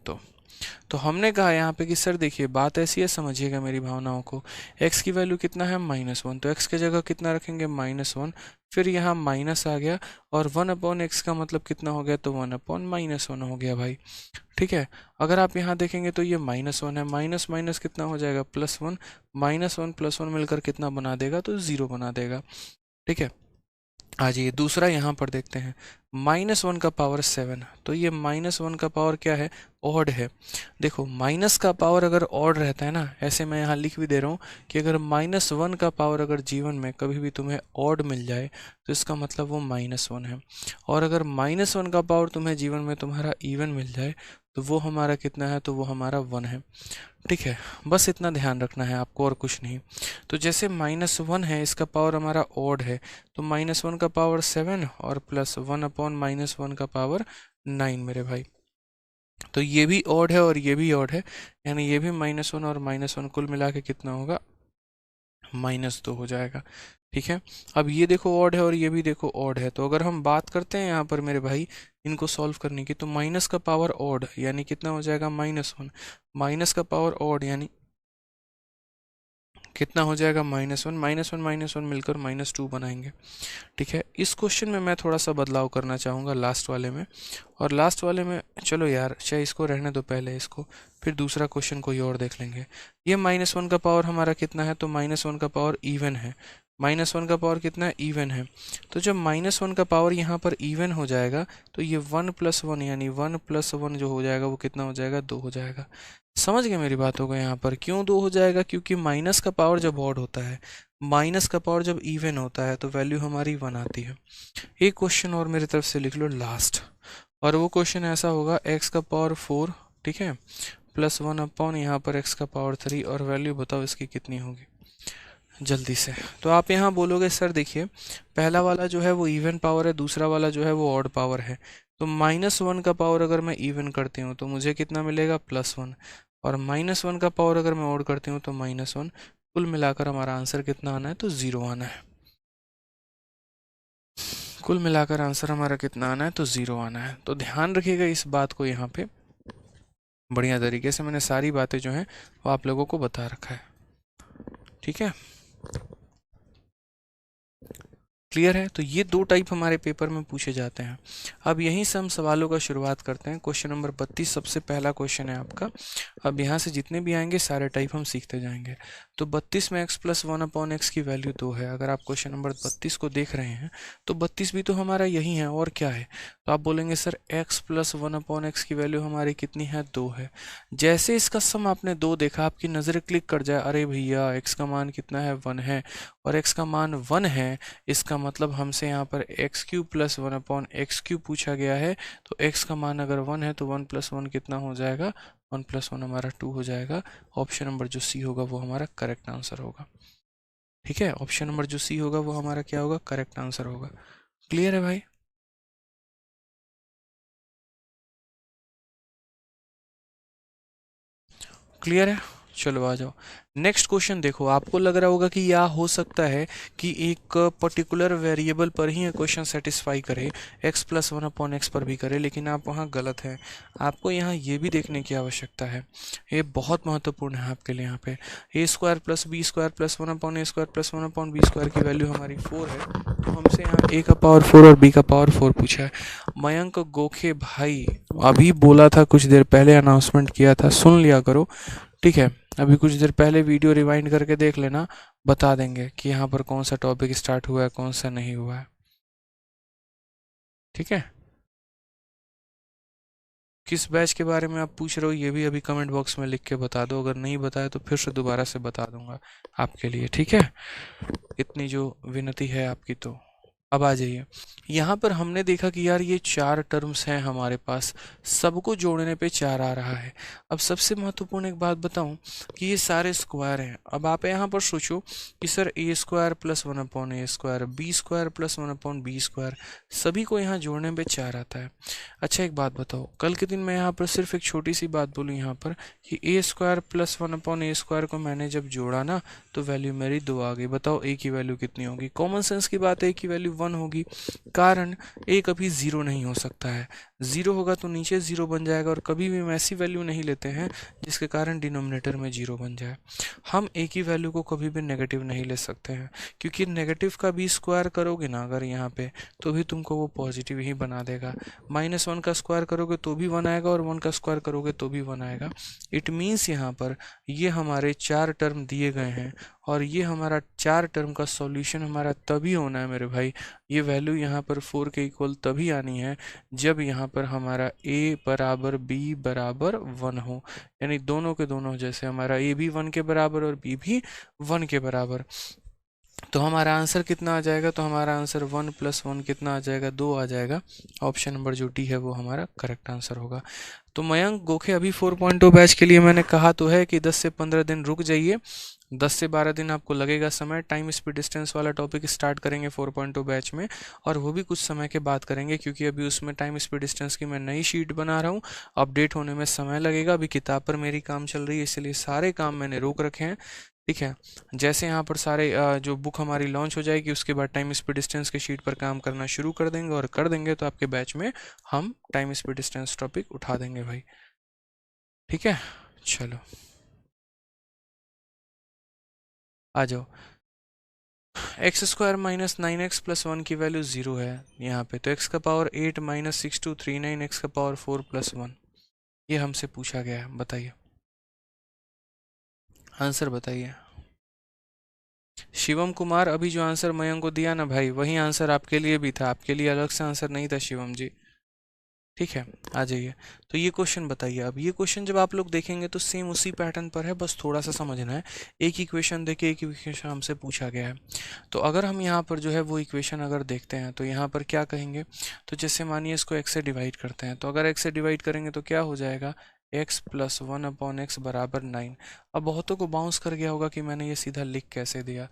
तो हमने कहा यहाँ पे कि सर देखिए बात ऐसी है, समझिएगा मेरी भावनाओं को, x की वैल्यू कितना है, -1, तो x की जगह कितना रखेंगे, -1, फिर यहाँ माइनस आ गया, और 1 अपॉन एक्स का मतलब कितना हो गया, तो 1 अपॉन -1 हो गया भाई। ठीक है, अगर आप यहाँ देखेंगे तो ये -1 है, माइनस माइनस कितना हो जाएगा, +1, -1 +1 मिलकर कितना बना देगा, तो 0 बना देगा। ठीक है, आ जाइए दूसरा यहाँ पर देखते हैं, -1 का पावर 7, तो ये -1 का पावर क्या है, ऑड है। देखो माइनस का पावर अगर ऑड रहता है ना, ऐसे मैं यहाँ लिख भी दे रहा हूँ कि अगर -1 का पावर अगर जीवन में कभी भी तुम्हें ऑड मिल जाए तो इसका मतलब वो -1 है, और अगर -1 का पावर तुम्हें जीवन में तुम्हारा इवन मिल जाए तो वो हमारा कितना है, तो वो हमारा 1 है। ठीक है, बस इतना ध्यान रखना है आपको और कुछ नहीं। तो जैसे -1 है, इसका पावर हमारा ऑड है, तो -1 का पावर 7 और +1 अपॉन -1 का पावर 9 मेरे भाई। तो ये भी ऑड है और ये भी ऑड है, यानी ये भी -1 और -1 कुल मिला के कितना होगा, -2 हो जाएगा। ठीक है, अब ये देखो ऑड है और ये भी देखो ऑड है, तो अगर हम बात करते हैं यहाँ पर मेरे भाई इनको सॉल्व करने की, तो माइनस का पावर ऑड यानी कितना हो जाएगा, -1, माइनस का पावर ऑड यानी कितना हो जाएगा, -1, -1 मिलकर -2 बनाएंगे। ठीक है, इस क्वेश्चन में मैं थोड़ा सा बदलाव करना चाहूँगा लास्ट वाले में, और लास्ट वाले में चलो यार चाहे इसको रहने दो पहले इसको, फिर दूसरा क्वेश्चन कोई और देख लेंगे। ये -1 का पावर हमारा कितना है, तो -1 का पावर इवन है, -1 का पावर कितना है, इवन है। तो जब -1 का पावर यहाँ पर इवन हो जाएगा तो ये 1 + 1 यानी 1 + 1 जो हो जाएगा वो कितना हो जाएगा, 2 हो जाएगा। समझ गए मेरी बातों को, यहाँ पर क्यों 2 हो जाएगा, क्योंकि माइनस का पावर जब ऑड होता है, माइनस का पावर जब इवन होता है तो वैल्यू हमारी 1 आती है। एक क्वेश्चन और मेरी तरफ से लिख लो लास्ट, और वो क्वेश्चन ऐसा होगा, x का पावर 4, ठीक है, +1 अपॉन यहाँ पर x का पावर 3, और वैल्यू बताओ इसकी कितनी होगी जल्दी से। तो आप यहाँ बोलोगे सर देखिए पहला वाला जो है वो इवन पावर है, दूसरा वाला जो है वो ऑड पावर है, तो -1 का पावर अगर मैं इवन करती हूँ तो मुझे कितना मिलेगा, +1, और -1 का पावर अगर मैं ऑड करती हूँ तो -1, कुल मिलाकर हमारा आंसर कितना आना है, तो 0 आना है। कुल मिलाकर आंसर हमारा कितना आना है, तो 0 आना है। तो ध्यान रखिएगा इस बात को, यहाँ पे बढ़िया तरीके से मैंने सारी बातें जो हैं वो आप लोगों को बता रखा है। ठीक है, क्लियर है। तो ये 2 टाइप हमारे पेपर में पूछे जाते हैं। अब यहीं से हम सवालों का शुरुआत करते हैं। क्वेश्चन नंबर 32 सबसे पहला क्वेश्चन है आपका। अब यहाँ से जितने भी आएंगे सारे टाइप हम सीखते जाएंगे। तो 32 में x प्लस 1 अपॉन एक्स की वैल्यू 2 है। अगर आप क्वेश्चन नंबर 32 को देख रहे हैं तो 32 भी तो हमारा यही है, और क्या है। तो आप बोलेंगे sir x plus 1 upon x की वैल्यू हमारी कितनी है, 2 है। जैसे इसका सम आपने 2 देखा, आपकी नज़र क्लिक कर जाए, अरे भैया x का मान कितना है, 1 है, और x का मान 1 है, इसका मतलब हमसे यहाँ पर x³ प्लस 1 अपॉन x³ पूछा गया है। तो x का मान अगर 1 है तो 1 + 1 कितना हो जाएगा, 1 + 1 हमारा 2 हो जाएगा। ऑप्शन नंबर जो सी होगा वो हमारा करेक्ट आंसर होगा। ठीक है, ऑप्शन नंबर जो सी होगा वो हमारा क्या होगा, करेक्ट आंसर होगा। क्लियर है भाई। क्लियर है? चलो आ जाओ नेक्स्ट क्वेश्चन। देखो आपको लग रहा होगा कि यह हो सकता है कि एक पर्टिकुलर वेरिएबल पर ही क्वेश्चन सेटिस्फाई करे, x plus one upon x पर भी करे, लेकिन आप वहाँ गलत हैं। आपको यहाँ ये भी देखने की आवश्यकता है, ये बहुत महत्वपूर्ण है आपके लिए। यहाँ पे a square plus b square plus one upon a square plus one upon b square की वैल्यू हमारी 4 है, तो हमसे यहाँ a का पावर 4 और b का पावर 4 पूछा है। मयंक गोखे भाई अभी बोला था, कुछ देर पहले अनाउंसमेंट किया था, सुन लिया करो, ठीक है? अभी कुछ देर पहले वीडियो रिवाइंड करके देख लेना, बता देंगे कि यहाँ पर कौन सा टॉपिक स्टार्ट हुआ है, कौन सा नहीं हुआ है, ठीक है? किस बैच के बारे में आप पूछ रहे हो ये भी अभी कमेंट बॉक्स में लिख के बता दो, अगर नहीं बताया तो फिर से दोबारा से बता दूंगा आपके लिए, ठीक है? इतनी जो विनती है आपकी। तो अब आ जाइए, यहाँ पर हमने देखा कि यार ये 4 टर्म्स हैं हमारे पास, सबको जोड़ने पे 4 आ रहा है। अब सबसे महत्वपूर्ण एक बात बताऊं कि ये सारे स्क्वायर हैं। अब आप यहाँ पर सोचो कि sir a square plus one upon a square, b square plus one upon b square, सभी को यहाँ जोड़ने पे 4 आता है। अच्छा एक बात बताओ, कल के दिन मैं यहाँ पर सिर्फ एक छोटी सी बात बोलूँ यहाँ पर कि ए square plus one upon a square को मैंने जब जोड़ा ना तो वैल्यू मेरी 2 आ गई। बताओ ए की वैल्यू कितनी होगी? कॉमन सेंस की बात है, ए की वैल्यू 1 होगी, कारण ए कभी 0 नहीं हो सकता है। 0 होगा तो नीचे 0 बन जाएगा, और कभी भी हम ऐसी वैल्यू नहीं लेते हैं जिसके कारण डिनोमिनेटर में 0 बन जाए। हम ए की वैल्यू को कभी भी नेगेटिव नहीं ले सकते हैं, क्योंकि नेगेटिव का भी स्क्वायर करोगे ना अगर यहाँ पे, तो भी तुमको वो पॉजिटिव ही बना देगा। -1 का स्क्वायर करोगे तो भी 1 आएगा, और 1 का स्क्वायर करोगे तो भी 1 आएगा। इट मीन्स यहाँ पर ये हमारे 4 टर्म दिए गए हैं, और ये हमारा 4 टर्म का सॉल्यूशन हमारा तभी होना है मेरे भाई, ये वैल्यू यहाँ पर 4 के इक्वल तभी आनी है जब यहाँ पर हमारा a बराबर b बराबर 1 हो, यानी दोनों के दोनों, जैसे हमारा a भी 1 के बराबर और b भी 1 के बराबर। तो हमारा आंसर कितना आ जाएगा? तो हमारा आंसर 1 + 1 कितना आ जाएगा? 2 आ जाएगा। ऑप्शन नंबर जो डी है वो हमारा करेक्ट आंसर होगा। तो मयंक गोखे अभी 4.0 बैच के लिए मैंने कहा तो है कि 10 से 15 दिन रुक जाइए, 10 से 12 दिन आपको लगेगा समय। टाइम स्पीड डिस्टेंस वाला टॉपिक स्टार्ट करेंगे 4.0 बैच में, और वो भी कुछ समय के बाद करेंगे, क्योंकि अभी उसमें टाइम स्पीड डिस्टेंस की मैं नई शीट बना रहा हूँ, अपडेट होने में समय लगेगा। अभी किताब पर मेरी काम चल रही है, इसलिए सारे काम मैंने रोक रखे हैं, ठीक है? जैसे यहाँ पर सारे जो बुक हमारी लॉन्च हो जाएगी उसके बाद टाइम स्पीड डिस्टेंस के शीट पर काम करना शुरू कर देंगे, और कर देंगे तो आपके बैच में हम टाइम स्पीड डिस्टेंस टॉपिक उठा देंगे भाई, ठीक है? चलो आ जाओ। X square minus 9x plus 1 की वैल्यू 0 है यहाँ पे, तो x का पावर 8 - 6239 x का पावर 4 + 1, ये हमसे पूछा गया है। बताइए आंसर बताइए। शिवम कुमार, अभी जो आंसर मयंक को दिया ना भाई, वही आंसर आपके लिए भी था, आपके लिए अलग से आंसर नहीं था शिवम जी, ठीक है? आ जाइए। तो ये क्वेश्चन बताइए। अब ये क्वेश्चन जब आप लोग देखेंगे तो सेम उसी पैटर्न पर है, बस थोड़ा सा समझना है। एक इक्वेशन देखिए, एक इक्वेशन हमसे पूछा गया है, तो अगर हम यहाँ पर जो है वो इक्वेशन अगर देखते हैं तो यहाँ पर क्या कहेंगे? तो जैसे मानिए इसको x से डिवाइड करते हैं, तो अगर x से डिवाइड करेंगे तो क्या हो जाएगा? x + 1/x बराबर 9। अब बहुतों को बाउंस कर गया होगा कि मैंने ये सीधा लिख कैसे दिया,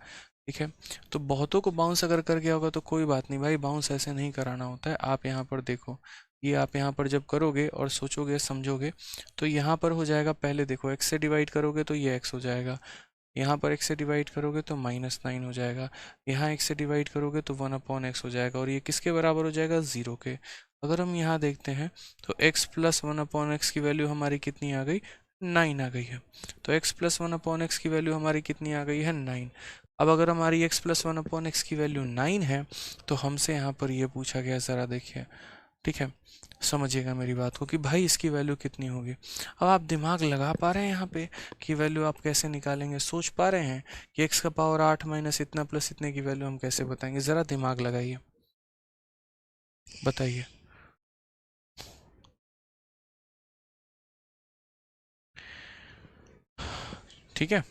ठीक है? तो बहुतों को बाउंस अगर कर गया होगा तो कोई बात नहीं भाई, बाउंस ऐसे नहीं कराना होता है। आप यहाँ पर देखो, ये आप यहाँ पर जब करोगे और सोचोगे समझोगे तो यहाँ पर हो जाएगा, पहले देखो x से डिवाइड करोगे तो ये x हो जाएगा, यहाँ पर x से डिवाइड करोगे तो -9 हो जाएगा, यहाँ x से डिवाइड करोगे तो 1/x हो जाएगा, और ये किसके बराबर हो जाएगा? 0 के। अगर हम यहाँ देखते हैं तो x + 1/x की वैल्यू हमारी कितनी आ गई? 9 आ गई है। तो x + 1/x की वैल्यू हमारी कितनी आ गई है? 9। अब अगर हमारी x + 1/x की वैल्यू 9 है तो हमसे यहाँ पर ये पूछा गया, ज़रा देखिए, ठीक है? समझिएगा मेरी बात को कि भाई इसकी वैल्यू कितनी होगी। अब आप दिमाग लगा पा रहे हैं यहाँ पे कि वैल्यू आप कैसे निकालेंगे? सोच पा रहे हैं कि x का पावर 8 - इतना प्लस इतने की वैल्यू हम कैसे बताएंगे? ज़रा दिमाग लगाइए, बताइए। ठीक है,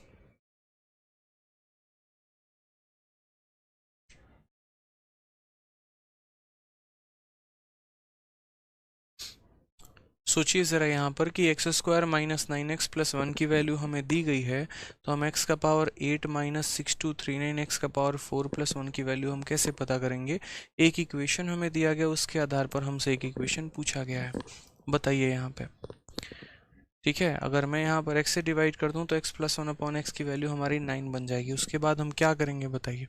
सोचिए ज़रा यहाँ पर कि x² - 9x + 1 की वैल्यू हमें दी गई है, तो हम x का पावर 8 - 6239 x का पावर 4 + 1 की वैल्यू हम कैसे पता करेंगे? एक इक्वेशन हमें दिया गया, उसके आधार पर हमसे एक इक्वेशन पूछा गया है। बताइए यहाँ पे, ठीक है, अगर मैं यहाँ पर x से डिवाइड कर दूँ तो x प्लस 1/x की वैल्यू हमारी 9 बन जाएगी। उसके बाद हम क्या करेंगे बताइए।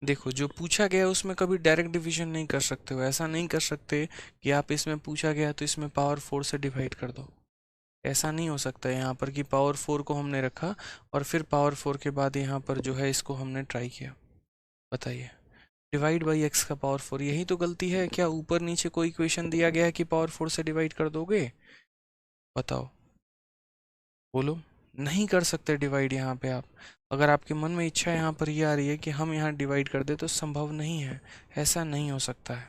देखो जो पूछा गया है उसमें कभी डायरेक्ट डिवीजन नहीं कर सकते हो, ऐसा नहीं कर सकते कि आप इसमें पूछा गया तो इसमें पावर 4 से डिवाइड कर दो। ऐसा नहीं हो सकता है यहाँ पर कि पावर 4 को हमने रखा और फिर पावर 4 के बाद यहाँ पर जो है इसको हमने ट्राई किया। बताइए, डिवाइड बाई एक्स का पावर 4, यही तो गलती है। क्या ऊपर नीचे कोई इक्वेशन दिया गया है कि पावर 4 से डिवाइड कर दोगे? बताओ, बोलो। नहीं कर सकते डिवाइड यहाँ पे आप। अगर आपके मन में इच्छा यहाँ पर ये आ रही है कि हम यहाँ डिवाइड कर दे तो संभव नहीं है, ऐसा नहीं हो सकता है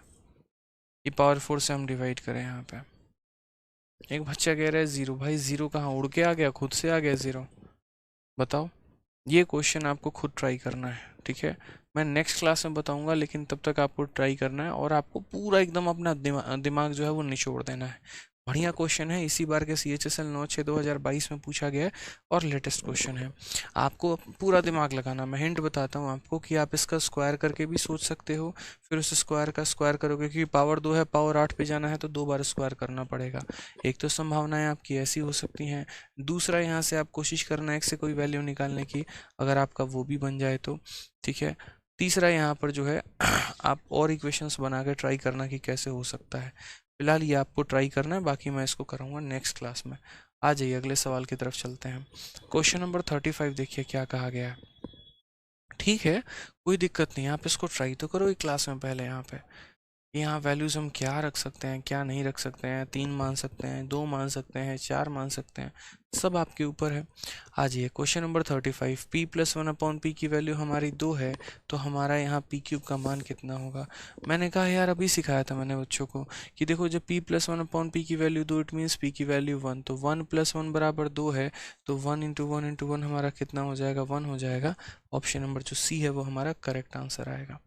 कि पावर 4 से हम डिवाइड करें यहाँ पे। एक बच्चा कह रहा है जीरो, भाई जीरो कहाँ उड़ के आ गया, खुद से आ गया जीरो? बताओ। ये क्वेश्चन आपको खुद ट्राई करना है, ठीक है। मैं नेक्स्ट क्लास में बताऊंगा, लेकिन तब तक आपको ट्राई करना है और आपको पूरा एकदम अपना दिमाग जो है वो निचोड़ देना है। बढ़िया क्वेश्चन है, इसी बार के CHSL 9/6/2022 में पूछा गया है और लेटेस्ट क्वेश्चन है। आपको पूरा दिमाग लगाना। मैं हिंट बताता हूँ आपको कि आप इसका स्क्वायर करके भी सोच सकते हो, फिर उस स्क्वायर का स्क्वायर करोगे, क्योंकि पावर 2 है, पावर 8 पे जाना है तो 2 बार स्क्वायर करना पड़ेगा। एक तो संभावनाएं आपकी ऐसी हो सकती हैं। दूसरा, यहाँ से आप कोशिश करना एक से कोई वैल्यू निकालने की, अगर आपका वो भी बन जाए तो ठीक है। तीसरा, यहाँ पर जो है आप और इक्वेशंस बना के ट्राई करना कि कैसे हो सकता है। फिलहाल ये आपको ट्राई करना है, बाकी मैं इसको कराऊंगा नेक्स्ट क्लास में। आ जाइए अगले सवाल की तरफ चलते हैं। क्वेश्चन नंबर 35 देखिए क्या कहा गया है। ठीक है, कोई दिक्कत नहीं, आप इसको ट्राई तो करो एक क्लास में पहले। यहाँ पे यहाँ वैल्यूज हम क्या रख सकते हैं, क्या नहीं रख सकते हैं, 3 मान सकते हैं, 2 मान सकते हैं, 4 मान सकते हैं, सब आपके ऊपर है। आ जाइए question number 35। p plus 1/p की वैल्यू हमारी 2 है, तो हमारा यहाँ p क्यूब का मान कितना होगा? मैंने कहा यार अभी सिखाया था मैंने बच्चों को कि देखो जब p प्लस 1/p की वैल्यू 2, इट मीन्स p की वैल्यू 1, तो 1 प्लस 1 बराबर 2 है, तो 1 इंटू 1 इंटू 1 हमारा कितना हो जाएगा? 1 हो जाएगा। ऑप्शन नंबर जो सी है वो हमारा करेक्ट आंसर आएगा।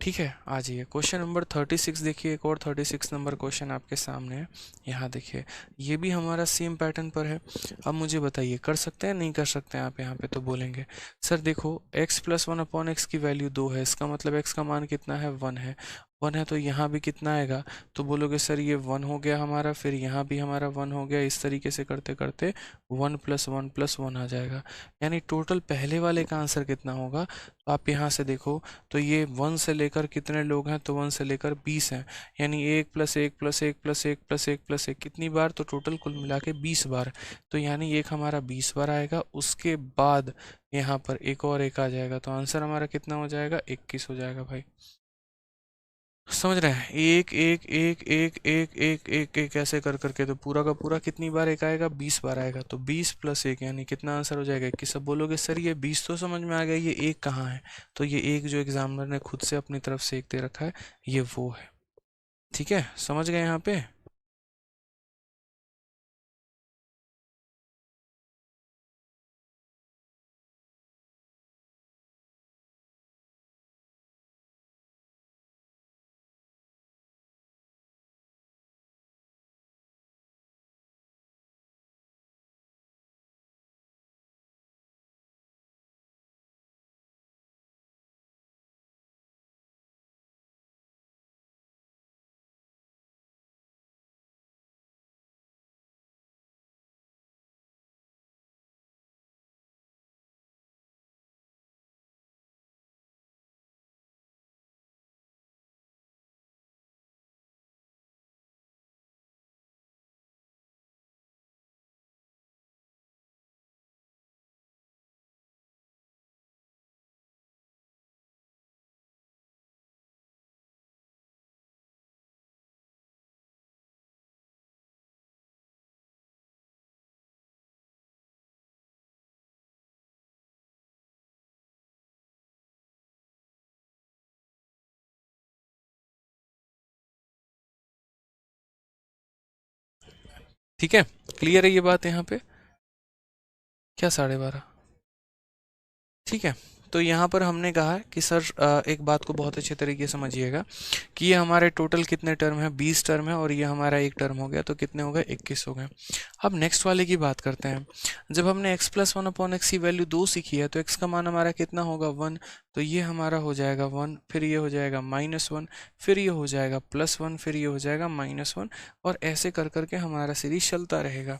ठीक है, आ जाइए क्वेश्चन नंबर 36 देखिए। एक और 36 नंबर क्वेश्चन आपके सामने है। यहाँ देखिए, ये भी हमारा सेम पैटर्न पर है। अब मुझे बताइए कर सकते हैं नहीं कर सकते हैं आप? यहाँ पे तो बोलेंगे सर देखो x प्लस 1/x की वैल्यू 2 है, इसका मतलब x का मान कितना है? 1 है। 1 है तो यहाँ भी कितना आएगा? तो बोलोगे सर ये 1 हो गया हमारा, फिर यहाँ भी हमारा 1 हो गया, इस तरीके से करते करते 1 प्लस 1 प्लस 1 आ जाएगा। यानी टोटल पहले वाले का आंसर कितना होगा? तो आप यहाँ से देखो तो ये 1 से लेकर कितने लोग हैं? तो 1 से लेकर 20 हैं। यानी 1 plus 1 plus 1 plus 1 plus 1 plus 1 कितनी बार? तो टोटल कुल मिला के 20 बार। तो यानी एक हमारा 20 बार आएगा, उसके बाद यहाँ पर एक और एक आ जाएगा, तो आंसर हमारा कितना हो जाएगा? 21 हो जाएगा भाई। समझ रहे हैं? एक एक एक एक एक एक एक एक ऐसे कर करके तो पूरा का पूरा कितनी बार एक आएगा? 20 बार आएगा। तो 20 प्लस 1 यानी कितना आंसर हो जाएगा? 21। सब बोलोगे सर ये 20 तो समझ में आ गया, ये एक कहाँ है? तो ये एक जो एग्जामिनर ने खुद से अपनी तरफ से एक दे रखा है, ये वो है। ठीक है, समझ गए यहाँ पे? ठीक है, क्लियर है ये बात यहाँ पे? क्या 12:30? ठीक है, तो यहाँ पर हमने कहा कि सर एक बात को बहुत अच्छे तरीके से समझिएगा कि ये हमारे टोटल कितने टर्म है, 20 टर्म है, और ये हमारा एक टर्म हो गया, तो कितने हो गए, 21 हो गए। अब नेक्स्ट वाले की बात करते हैं। जब हमने x plus one upon x की वैल्यू 2 सीखी है, तो x का मान हमारा कितना होगा, 1, तो ये हमारा हो जाएगा 1, फिर ये हो जाएगा -1, फिर ये हो जाएगा +1, फिर ये हो जाएगा -1, और ऐसे कर करके हमारा सीरीज चलता रहेगा।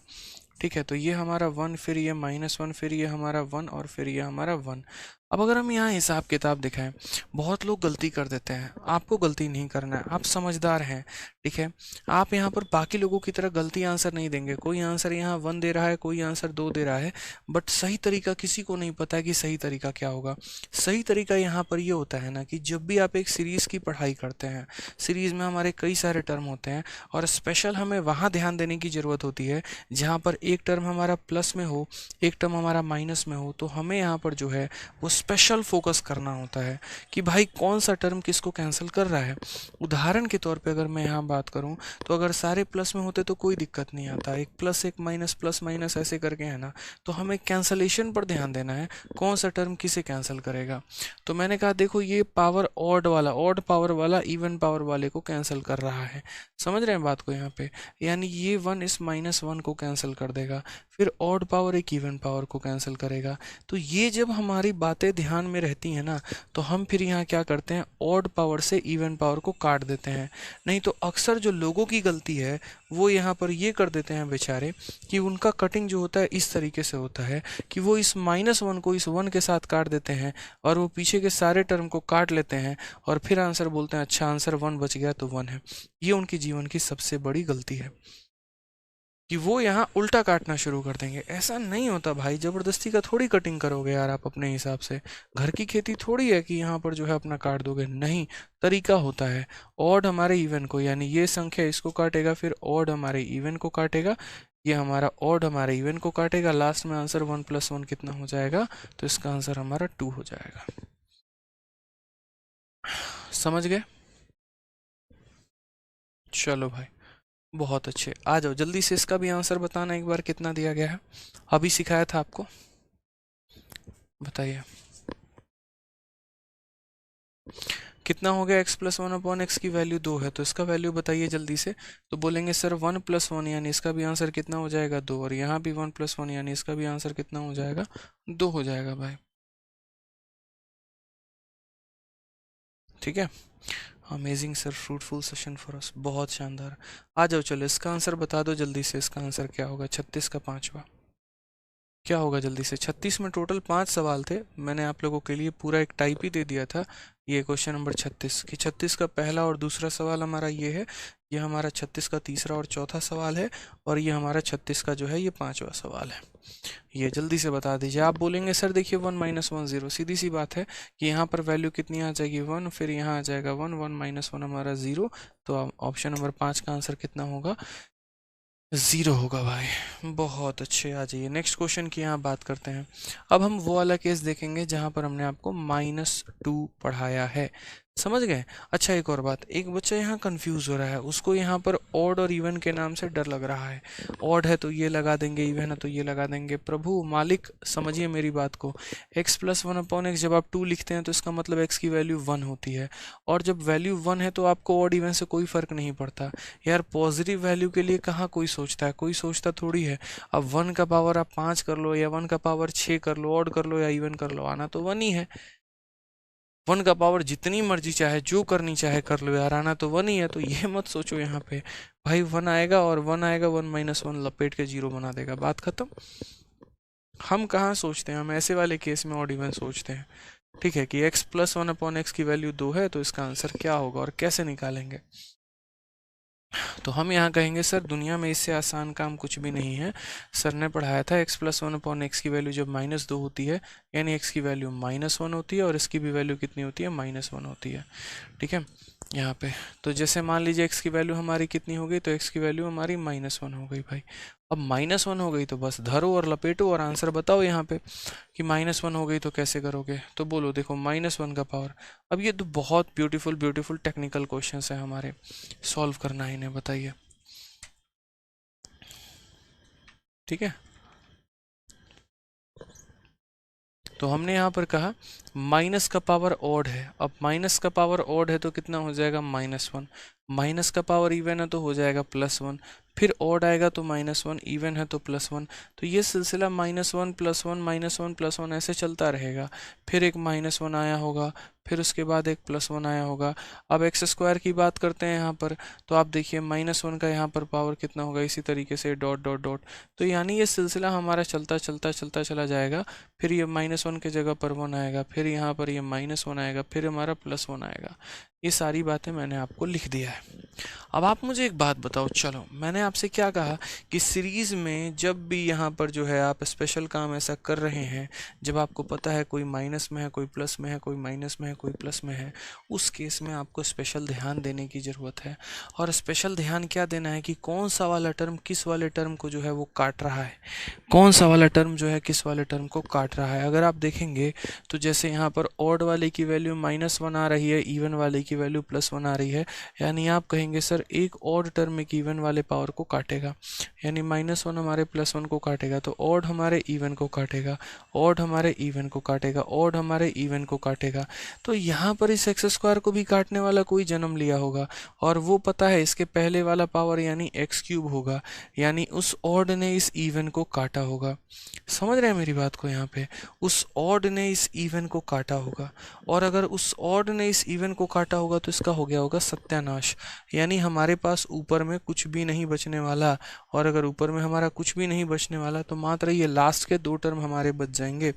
ठीक है, तो ये हमारा 1, फिर ये -1, फिर ये हमारा 1, और फिर ये हमारा 1। अब अगर हम यहाँ हिसाब किताब दिखाएं, बहुत लोग गलती कर देते हैं, आपको गलती नहीं करना है, आप समझदार हैं। ठीक है, आप यहाँ पर बाकी लोगों की तरह गलती आंसर नहीं देंगे। कोई आंसर यहाँ 1 दे रहा है, कोई आंसर 2 दे रहा है, बट सही तरीका किसी को नहीं पता है कि सही तरीका क्या होगा। सही तरीका यहाँ पर ये होता है ना कि जब भी आप एक सीरीज़ की पढ़ाई करते हैं, सीरीज़ में हमारे कई सारे टर्म होते हैं, और स्पेशल हमें वहाँ ध्यान देने की ज़रूरत होती है जहाँ पर एक टर्म हमारा प्लस में हो, एक टर्म हमारा माइनस में हो। तो हमें यहाँ पर जो है वो स्पेशल फोकस करना होता है कि भाई कौन सा टर्म किसको कैंसिल कर रहा है। उदाहरण के तौर पे अगर मैं यहाँ बात करूँ, तो अगर सारे प्लस में होते तो कोई दिक्कत नहीं आता, एक प्लस एक माइनस प्लस माइनस ऐसे करके, है ना। तो हमें कैंसलेशन पर ध्यान देना है, कौन सा टर्म किसे कैंसिल करेगा। तो मैंने कहा देखो ये पावर ऑड वाला, ऑड पावर वाला इवन पावर वाले को कैंसिल कर रहा है। समझ रहे हैं बात को यहाँ पे, यानी ये 1 इस -1 को कैंसिल कर देगा, फिर ऑड पावर एक इवन पावर को कैंसिल करेगा। तो ये जब हमारी बातें ध्यान में रहती हैं ना, तो हम फिर यहाँ क्या करते हैं, ऑड पावर से इवन पावर को काट देते हैं। नहीं तो अक्सर जो लोगों की गलती है वो यहाँ पर ये कर देते हैं बेचारे कि उनका कटिंग जो होता है इस तरीके से होता है कि वो इस -1 को इस 1 के साथ काट देते हैं, और वो पीछे के सारे टर्म को काट लेते हैं, और फिर आंसर बोलते हैं अच्छा आंसर 1 बच गया तो 1 है। ये उनकी जीवन की सबसे बड़ी गलती है कि वो यहाँ उल्टा काटना शुरू कर देंगे। ऐसा नहीं होता भाई, जबरदस्ती का थोड़ी कटिंग करोगे यार आप अपने हिसाब से। घर की खेती थोड़ी है कि यहाँ पर जो है अपना काट दोगे, नहीं, तरीका होता है। ऑड हमारे इवन को, यानी ये संख्या इसको काटेगा, फिर ऑड हमारे इवन को काटेगा, ये हमारा ऑड हमारे इवन को काटेगा, लास्ट में आंसर 1 + 1 कितना हो जाएगा, तो इसका आंसर हमारा 2 हो जाएगा। समझ गए? चलो भाई, बहुत अच्छे, आ जाओ जल्दी से इसका भी आंसर बताना एक बार, कितना दिया गया है। अभी सिखाया था आपको, बताइए कितना हो गया। x + 1 अपॉन एक्स की वैल्यू 2 है, तो इसका वैल्यू बताइए जल्दी से। तो बोलेंगे सर 1 + 1, यानी इसका भी आंसर कितना हो जाएगा, 2, और यहाँ भी 1 + 1, यानी इसका भी आंसर कितना हो जाएगा, 2 हो जाएगा भाई। ठीक है, amazing sir, fruitful session for us, बहुत शानदार। आ जाओ चलो इसका आंसर बता दो जल्दी से, इसका आंसर क्या होगा 36 का 5वां, क्या होगा जल्दी से। 36 में टोटल 5 सवाल थे, मैंने आप लोगों के लिए पूरा एक टाइप ही दे दिया था। ये क्वेश्चन नंबर 36 कि 36 का पहला और दूसरा सवाल हमारा ये है, ये हमारा 36 का तीसरा और चौथा सवाल है, और ये हमारा 36 का जो है ये 5वां सवाल है। ये जल्दी से बता दीजिए। आप बोलेंगे सर देखिए 1 - 1 0, सीधी सी बात है कि यहाँ पर वैल्यू कितनी आ जाएगी 1, फिर यहाँ आ जाएगा 1, 1 - 1 हमारा 0। तो ऑप्शन नंबर 5 का आंसर कितना होगा, 0 होगा भाई। बहुत अच्छे, आ जाइए नेक्स्ट क्वेश्चन की यहाँ बात करते हैं। अब हम वो वाला केस देखेंगे जहाँ पर हमने आपको -2 पढ़ाया है, समझ गए। अच्छा एक और बात, एक बच्चा यहाँ कंफ्यूज हो रहा है, उसको यहाँ पर ऑड और इवन के नाम से डर लग रहा है। ऑड है तो ये लगा देंगे, इवन है तो ये लगा देंगे। प्रभु मालिक समझिए मेरी बात को, x + 1 अपॉन एक्स जब आप 2 लिखते हैं तो इसका मतलब x की वैल्यू 1 होती है, और जब वैल्यू 1 है तो आपको ऑड इवन से कोई फर्क नहीं पड़ता। यार पॉजिटिव वैल्यू के लिए कहाँ कोई सोचता है, कोई सोचता थोड़ी है। अब 1 का पावर आप 5 कर लो, या 1 का पावर 6 कर लो, ऑड कर लो या इवन कर लो, आना तो 1 ही है। 1 का पावर जितनी मर्जी चाहे जो करनी चाहे कर लो यार, आना तो 1 ही है। तो ये मत सोचो यहाँ पे भाई 1 आएगा और 1 आएगा, 1 - 1 लपेट के 0 बना देगा, बात खत्म। हम कहाँ सोचते हैं, हम ऐसे वाले केस में ऑड इवन सोचते हैं। ठीक है, कि x + 1 अपॉन एक्स की वैल्यू 2 है, तो इसका आंसर क्या होगा और कैसे निकालेंगे। तो हम यहाँ कहेंगे सर दुनिया में इससे आसान काम कुछ भी नहीं है। सर ने पढ़ाया था x + 1 अपॉन एक्स की वैल्यू जब -2 होती है, यानी x की वैल्यू -1 होती है, और इसकी भी वैल्यू कितनी होती है, -1 होती है। ठीक है, यहाँ पे तो जैसे मान लीजिए x की वैल्यू हमारी कितनी हो गई, तो x की वैल्यू हमारी -1 हो गई भाई। अब -1 हो गई तो बस धरो और लपेटो और आंसर बताओ यहाँ पे कि -1 हो गई तो कैसे करोगे। तो बोलो देखो -1 का पावर। अब ये तो बहुत ब्यूटीफुल ब्यूटीफुल टेक्निकल क्वेश्चंस हैं हमारे, सॉल्व करना है इन्हें, बताइए। ठीक है, तो हमने यहाँ पर कहा माइनस का पावर ऑड है। अब माइनस का पावर ऑड है तो कितना हो जाएगा -1, माइनस का पावर इवन है तो हो जाएगा +1, फिर ऑड आएगा तो -1, इवन है तो +1। तो ये सिलसिला -1 +1 -1 +1 ऐसे चलता रहेगा। फिर एक -1 आया होगा, फिर उसके बाद एक +1 आया होगा। अब एक्स स्क्वायर की बात करते हैं यहाँ पर, तो आप देखिए -1 का यहाँ पर पावर कितना होगा, इसी तरीके से डॉट डॉट डॉट। तो यानी ये सिलसिला हमारा चलता चलता चलता चला जाएगा। फिर ये -1 की जगह पर 1 आएगा, फिर यहाँ पर ये -1 आएगा, फिर हमारा +1 आएगा। ये सारी बातें मैंने आपको लिख दिया है। अब आप मुझे एक बात बताओ, चलो मैंने आपसे क्या कहा कि सीरीज में जब भी यहाँ पर जो है आप स्पेशल काम ऐसा कर रहे हैं, जब आपको पता है कोई माइनस में है, कोई प्लस में है, कोई माइनस में है, कोई प्लस में है, उस केस में आपको स्पेशल ध्यान देने की ज़रूरत है। और स्पेशल ध्यान क्या देना है कि कौन सा वाला टर्म किस वाले टर्म को जो है वो काट रहा है, कौन सा वाला टर्म जो है किस वाले टर्म को काट रहा है। अगर आप देखेंगे तो जैसे यहाँ पर ऑड वाले की वैल्यू -1 आ रही है, इवन वाले की वैल्यू +1 आ रही है, यानी आप कहेंगे सर एक ऑड टर्म एक इवन वाले पावर को काटेगा, यानी -1 हमारे +1 को काटेगा, तो ऑड हमारे इवन को काटेगा, ऑड हमारे इवन को काटेगा, ऑड हमारे इवन को काटेगा। तो यहाँ पर इस एक्स स्क्वायर को भी काटने वाला कोई जन्म लिया होगा, और वो पता है इसके पहले वाला पावर यानी x³ होगा, यानी उस ऑड ने इस इवन को काटा होगा। समझ रहे हैं मेरी बात को? यहाँ पे उस ऑड ने इस इवन को काटा होगा, और अगर उस ऑड ने इस इवन को काटा होगा तो इसका हो गया होगा सत्यानाश, यानी हमारे पास ऊपर में कुछ भी नहीं बचने वाला। और अगर ऊपर में हमारा कुछ भी नहीं बचने वाला तो मात्र ये लास्ट के 2 टर्म हमारे बच जाएंगे,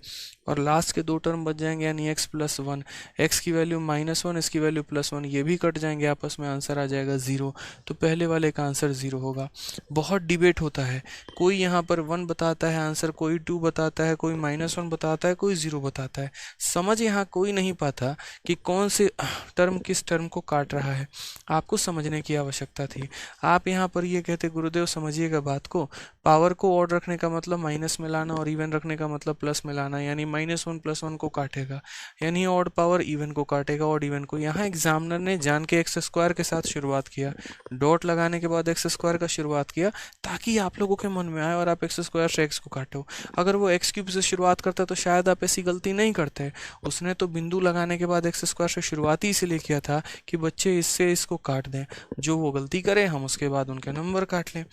और लास्ट के 2 टर्म बच जाएंगे यानी x+1, x की वैल्यू -1, इसकी वैल्यू +1, ये भी कट जाएंगे आपस में, आंसर आ जाएगा 0। तो पहले वाले का आंसर 0 होगा। बहुत डिबेट होता है, कोई यहाँ पर 1 बताता है आंसर, कोई 2 बताता है, कोई -1 बताता है, कोई 0 बताता है। समझ यहाँ कोई नहीं पाता कि कौन से टर्म किस टर्म को काट रहा है, आपको समझने की आवश्यकता थी। आप यहाँ पर ये कहते गुरुदेव समझिएगा बात को, पावर को ऑड रखने का मतलब माइनस में लाना और इवन रखने का मतलब प्लस में लाना, यानी -1 +1 को काटेगा, यानी ऑड पावर इवन को काटेगा, ऑड इवन को। यहाँ एग्जामिनर ने जान के एक्स स्क्वायर के साथ शुरुआत किया, डॉट लगाने के बाद एक्स स्क्वायर का शुरुआत किया, ताकि आप लोगों के मन में आए और आप एक्स स्क्वायर से एक्स को काटो। अगर वो x³ से शुरुआत करता तो शायद आप ऐसी गलती नहीं करते। उसने तो बिंदु लगाने के बाद एक्स स्क्वायर से शुरुआत ही इसलिए किया था कि बच्चे इससे इसको काट दें, जो वो गलती करे हम उसके बाद उनके नंबर काट लें।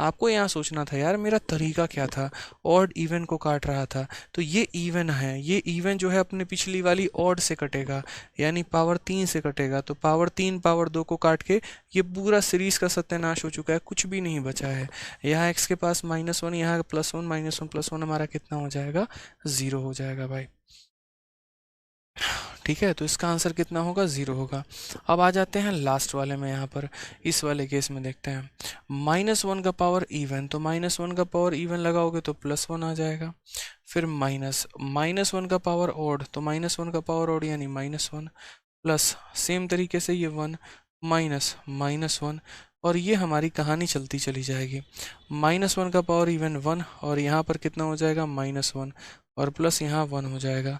आपको यहाँ सोचना था यार मेरा तरीका क्या था, ऑड इवन को काट रहा था, तो ये इवन है, ये इवन जो है अपने पिछली वाली ऑड से कटेगा, यानी पावर 3 से कटेगा, तो पावर 3 पावर 2 को काट के ये पूरा सीरीज का सत्यानाश हो चुका है, कुछ भी नहीं बचा है। यहाँ x के पास -1, यहाँ +1, -1 +1 हमारा कितना हो जाएगा, 0 हो जाएगा भाई। ठीक है, तो इसका आंसर कितना होगा, 0 होगा। अब आ जाते हैं लास्ट वाले में, यहाँ पर इस वाले केस में देखते हैं -1 का पावर इवन, तो -1 का पावर इवन लगाओगे तो +1 आ जाएगा। फिर -1 का पावर ऑड, तो -1 का पावर ऑड यानी -1 प्लस सेम तरीके से ये 1 माइनस -1, और ये हमारी कहानी चलती चली जाएगी। -1 का पावर इवन 1, और यहाँ पर कितना हो जाएगा -1, और प्लस यहाँ 1 हो जाएगा।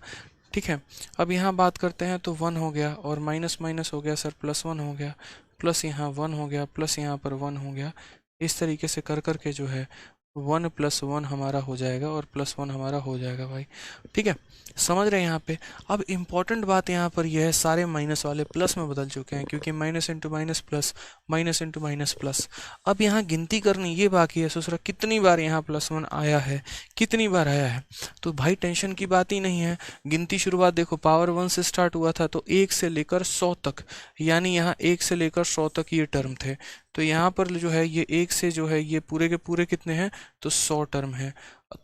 ठीक है, अब यहाँ बात करते हैं तो 1 हो गया, और माइनस माइनस हो गया सर, +1 हो गया, प्लस यहाँ 1 हो गया, प्लस यहाँ पर 1 हो गया। इस तरीके से कर करके जो है 1 + 1 हमारा हो जाएगा, और +1 हमारा हो जाएगा भाई। ठीक है, समझ रहे हैं यहाँ पे। अब इम्पॉर्टेंट बात यहाँ पर यह है, सारे माइनस वाले प्लस में बदल चुके हैं, क्योंकि minus into minus plus, minus into minus plus. अब यहाँ गिनती करनी ये बाकी है ससुरा, कितनी बार यहाँ +1 आया है, कितनी बार आया है। तो भाई टेंशन की बात ही नहीं है, गिनती शुरुआत देखो पावर 1 से स्टार्ट हुआ था, तो 1 से लेकर 100 तक, यानी यहाँ 1 से लेकर 100 तक ये टर्म थे। तो यहाँ पर जो है ये 1 से जो है ये पूरे के पूरे कितने हैं, तो 100 टर्म है।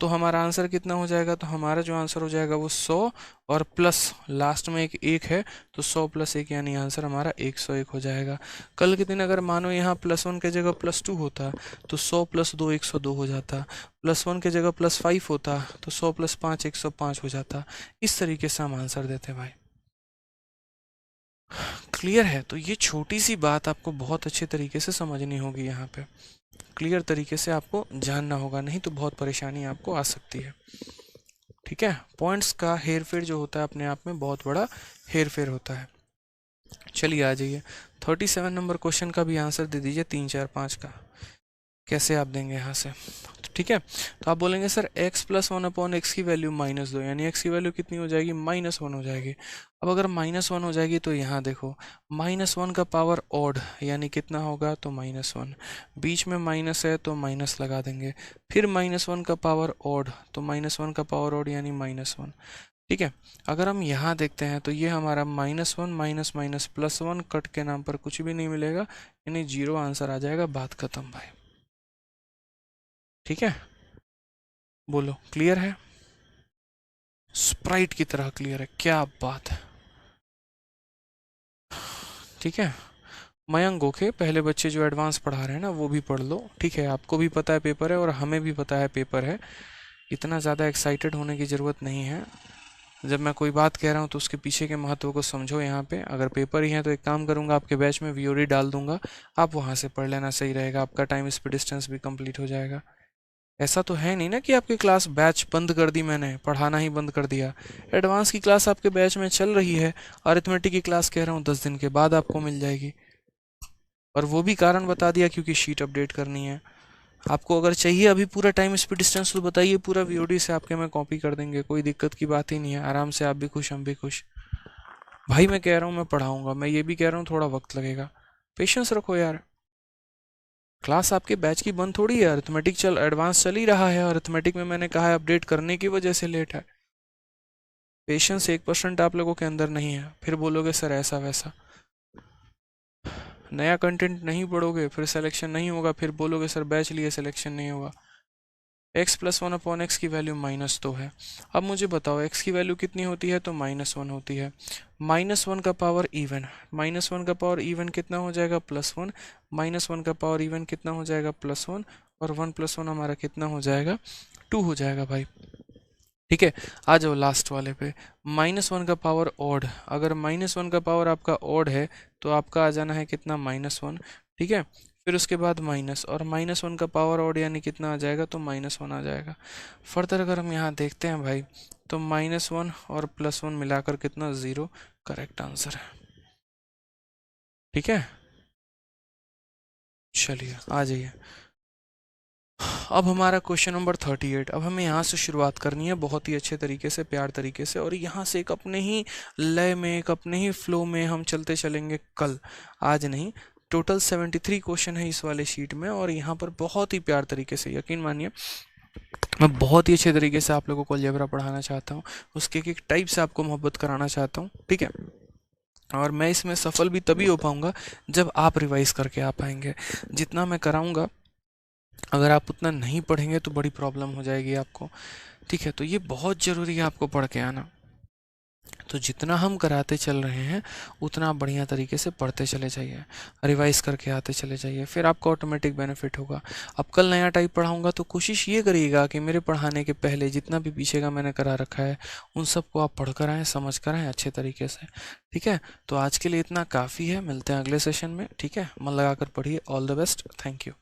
तो हमारा आंसर कितना हो जाएगा, तो हमारा जो आंसर हो जाएगा वो 100, और प्लस लास्ट में एक 1 है, तो 100 + 1 यानी आंसर हमारा 101 हो जाएगा। कल के दिन अगर मानो यहाँ +1 के जगह +2 होता तो 100 + 2 102 हो जाता, +1 के जगह +5 होता तो 100 + 5 105 हो जाता। इस तरीके से हम आंसर देते भाई। क्लियर है? तो ये छोटी सी बात आपको बहुत अच्छे तरीके से समझनी होगी, यहाँ पे क्लियर तरीके से आपको जानना होगा, नहीं तो बहुत परेशानी आपको आ सकती है। ठीक है, पॉइंट्स का हेर फेर जो होता है अपने आप में बहुत बड़ा हेर फेर होता है। चलिए आ जाइए, 37 नंबर क्वेश्चन का भी आंसर दे दीजिए, 3 4 5 का कैसे आप देंगे यहाँ से। तो ठीक है। तो आप बोलेंगे sir x plus one upon x की वैल्यू -2, यानी x की वैल्यू कितनी हो जाएगी, -1 हो जाएगी। अब अगर -1 हो जाएगी तो यहाँ देखो -1 का पावर ऑड यानी कितना होगा, तो -1, बीच में माइनस है तो माइनस लगा देंगे, फिर -1 का पावर ऑड, तो -1 का पावर ऑड यानी -1। ठीक है। अगर हम यहाँ देखते हैं तो ये हमारा -1 माइनस माइनस +1 कट के नाम पर कुछ भी नहीं मिलेगा, यानी 0 आंसर आ जाएगा, बात खत्म भाई। ठीक है, बोलो क्लियर है, स्प्राइट की तरह क्लियर है, क्या बात है। ठीक है, मयंक गोखे पहले बच्चे जो एडवांस पढ़ा रहे हैं ना वो भी पढ़ लो। ठीक है, आपको भी पता है पेपर है और हमें भी पता है पेपर है, इतना ज़्यादा एक्साइटेड होने की ज़रूरत नहीं है। जब मैं कोई बात कह रहा हूँ तो उसके पीछे के महत्व को समझो। यहाँ पे अगर पेपर ही है तो एक काम करूँगा, आपके बैच में वीओडी डाल दूंगा, आप वहाँ से पढ़ लेना, सही रहेगा, आपका टाइम स्पीड डिस्टेंस भी कंप्लीट हो जाएगा। ऐसा तो है नहीं ना कि आपकी क्लास बैच बंद कर दी, मैंने पढ़ाना ही बंद कर दिया। एडवांस की क्लास आपके बैच में चल रही है, अरिथमेटिक की क्लास कह रहा हूँ 10 दिन के बाद आपको मिल जाएगी, और वो भी कारण बता दिया क्योंकि शीट अपडेट करनी है। आपको अगर चाहिए अभी पूरा टाइम स्पीड डिस्टेंस तो बताइए, पूरा वीओडी से आपके में कॉपी कर देंगे, कोई दिक्कत की बात ही नहीं है, आराम से आप भी खुश हम भी खुश। भाई मैं कह रहा हूँ मैं पढ़ाऊंगा, मैं ये भी कह रहा हूँ थोड़ा वक्त लगेगा, पेशेंस रखो यार। क्लास आपके बैच की बंद थोड़ी है, अरिथमेटिक चल एडवांस चल ही रहा है, अरिथमेटिक में मैंने कहा है अपडेट करने की वजह से लेट है। पेशेंस 1% आप लोगों के अंदर नहीं है, फिर बोलोगे सर ऐसा वैसा, नया कंटेंट नहीं पढ़ोगे फिर सिलेक्शन नहीं होगा, फिर बोलोगे सर बैच लिए सिलेक्शन नहीं होगा। x plus one upon x की वैल्यू -2 है। अब मुझे बताओ x की वैल्यू कितनी होती है, तो -1 होती है। -1 का पावर इवन, -1 का पावर इवन कितना हो जाएगा, +1, -1 का पावर इवन कितना हो जाएगा, +1, और 1 + 1 हमारा कितना हो जाएगा, 2 हो जाएगा भाई। ठीक है, आ जाओ लास्ट वाले पे, -1 का पावर ऑड, अगर -1 का पावर आपका ऑड है तो आपका आ जाना है कितना, -1। ठीक है, फिर उसके बाद माइनस, और -1 का पावर ऑड यानी कितना आ जाएगा, तो -1 आ जाएगा। फर्दर अगर हम यहाँ देखते हैं भाई तो -1 और +1 मिलाकर कितना, 0 करेक्ट आंसर है। ठीक है, चलिए आ जाइए। अब हमारा क्वेश्चन नंबर 38, अब हमें यहाँ से शुरुआत करनी है बहुत ही अच्छे तरीके से, प्यार तरीके से, और यहाँ से एक अपने ही लय में, एक अपने ही फ्लो में हम चलते चलेंगे कल, आज नहीं। टोटल 73 क्वेश्चन है इस वाले शीट में, और यहाँ पर बहुत ही प्यार तरीके से, यकीन मानिए मैं बहुत ही अच्छे तरीके से आप लोगों को अलजेब्रा पढ़ाना चाहता हूँ, उसके एक टाइप से आपको मोहब्बत कराना चाहता हूँ। ठीक है, और मैं इसमें सफल भी तभी हो पाऊंगा जब आप रिवाइज करके आ पाएंगे। जितना मैं कराऊंगा अगर आप उतना नहीं पढ़ेंगे तो बड़ी प्रॉब्लम हो जाएगी आपको। ठीक है, तो ये बहुत ज़रूरी है आपको पढ़ के आना। तो जितना हम कराते चल रहे हैं उतना आप बढ़िया तरीके से पढ़ते चले जाइए, रिवाइज करके आते चले जाइए, फिर आपको ऑटोमेटिक बेनिफिट होगा। अब कल नया टाइप पढ़ाऊंगा तो कोशिश ये करिएगा कि मेरे पढ़ाने के पहले जितना भी पीछे का मैंने करा रखा है उन सबको आप पढ़ कर आएँ, समझ कर आएँ अच्छे तरीके से। ठीक है, तो आज के लिए इतना काफ़ी है, मिलते हैं अगले सेशन में। ठीक है, मन लगा कर पढ़िए, all the best, thank you.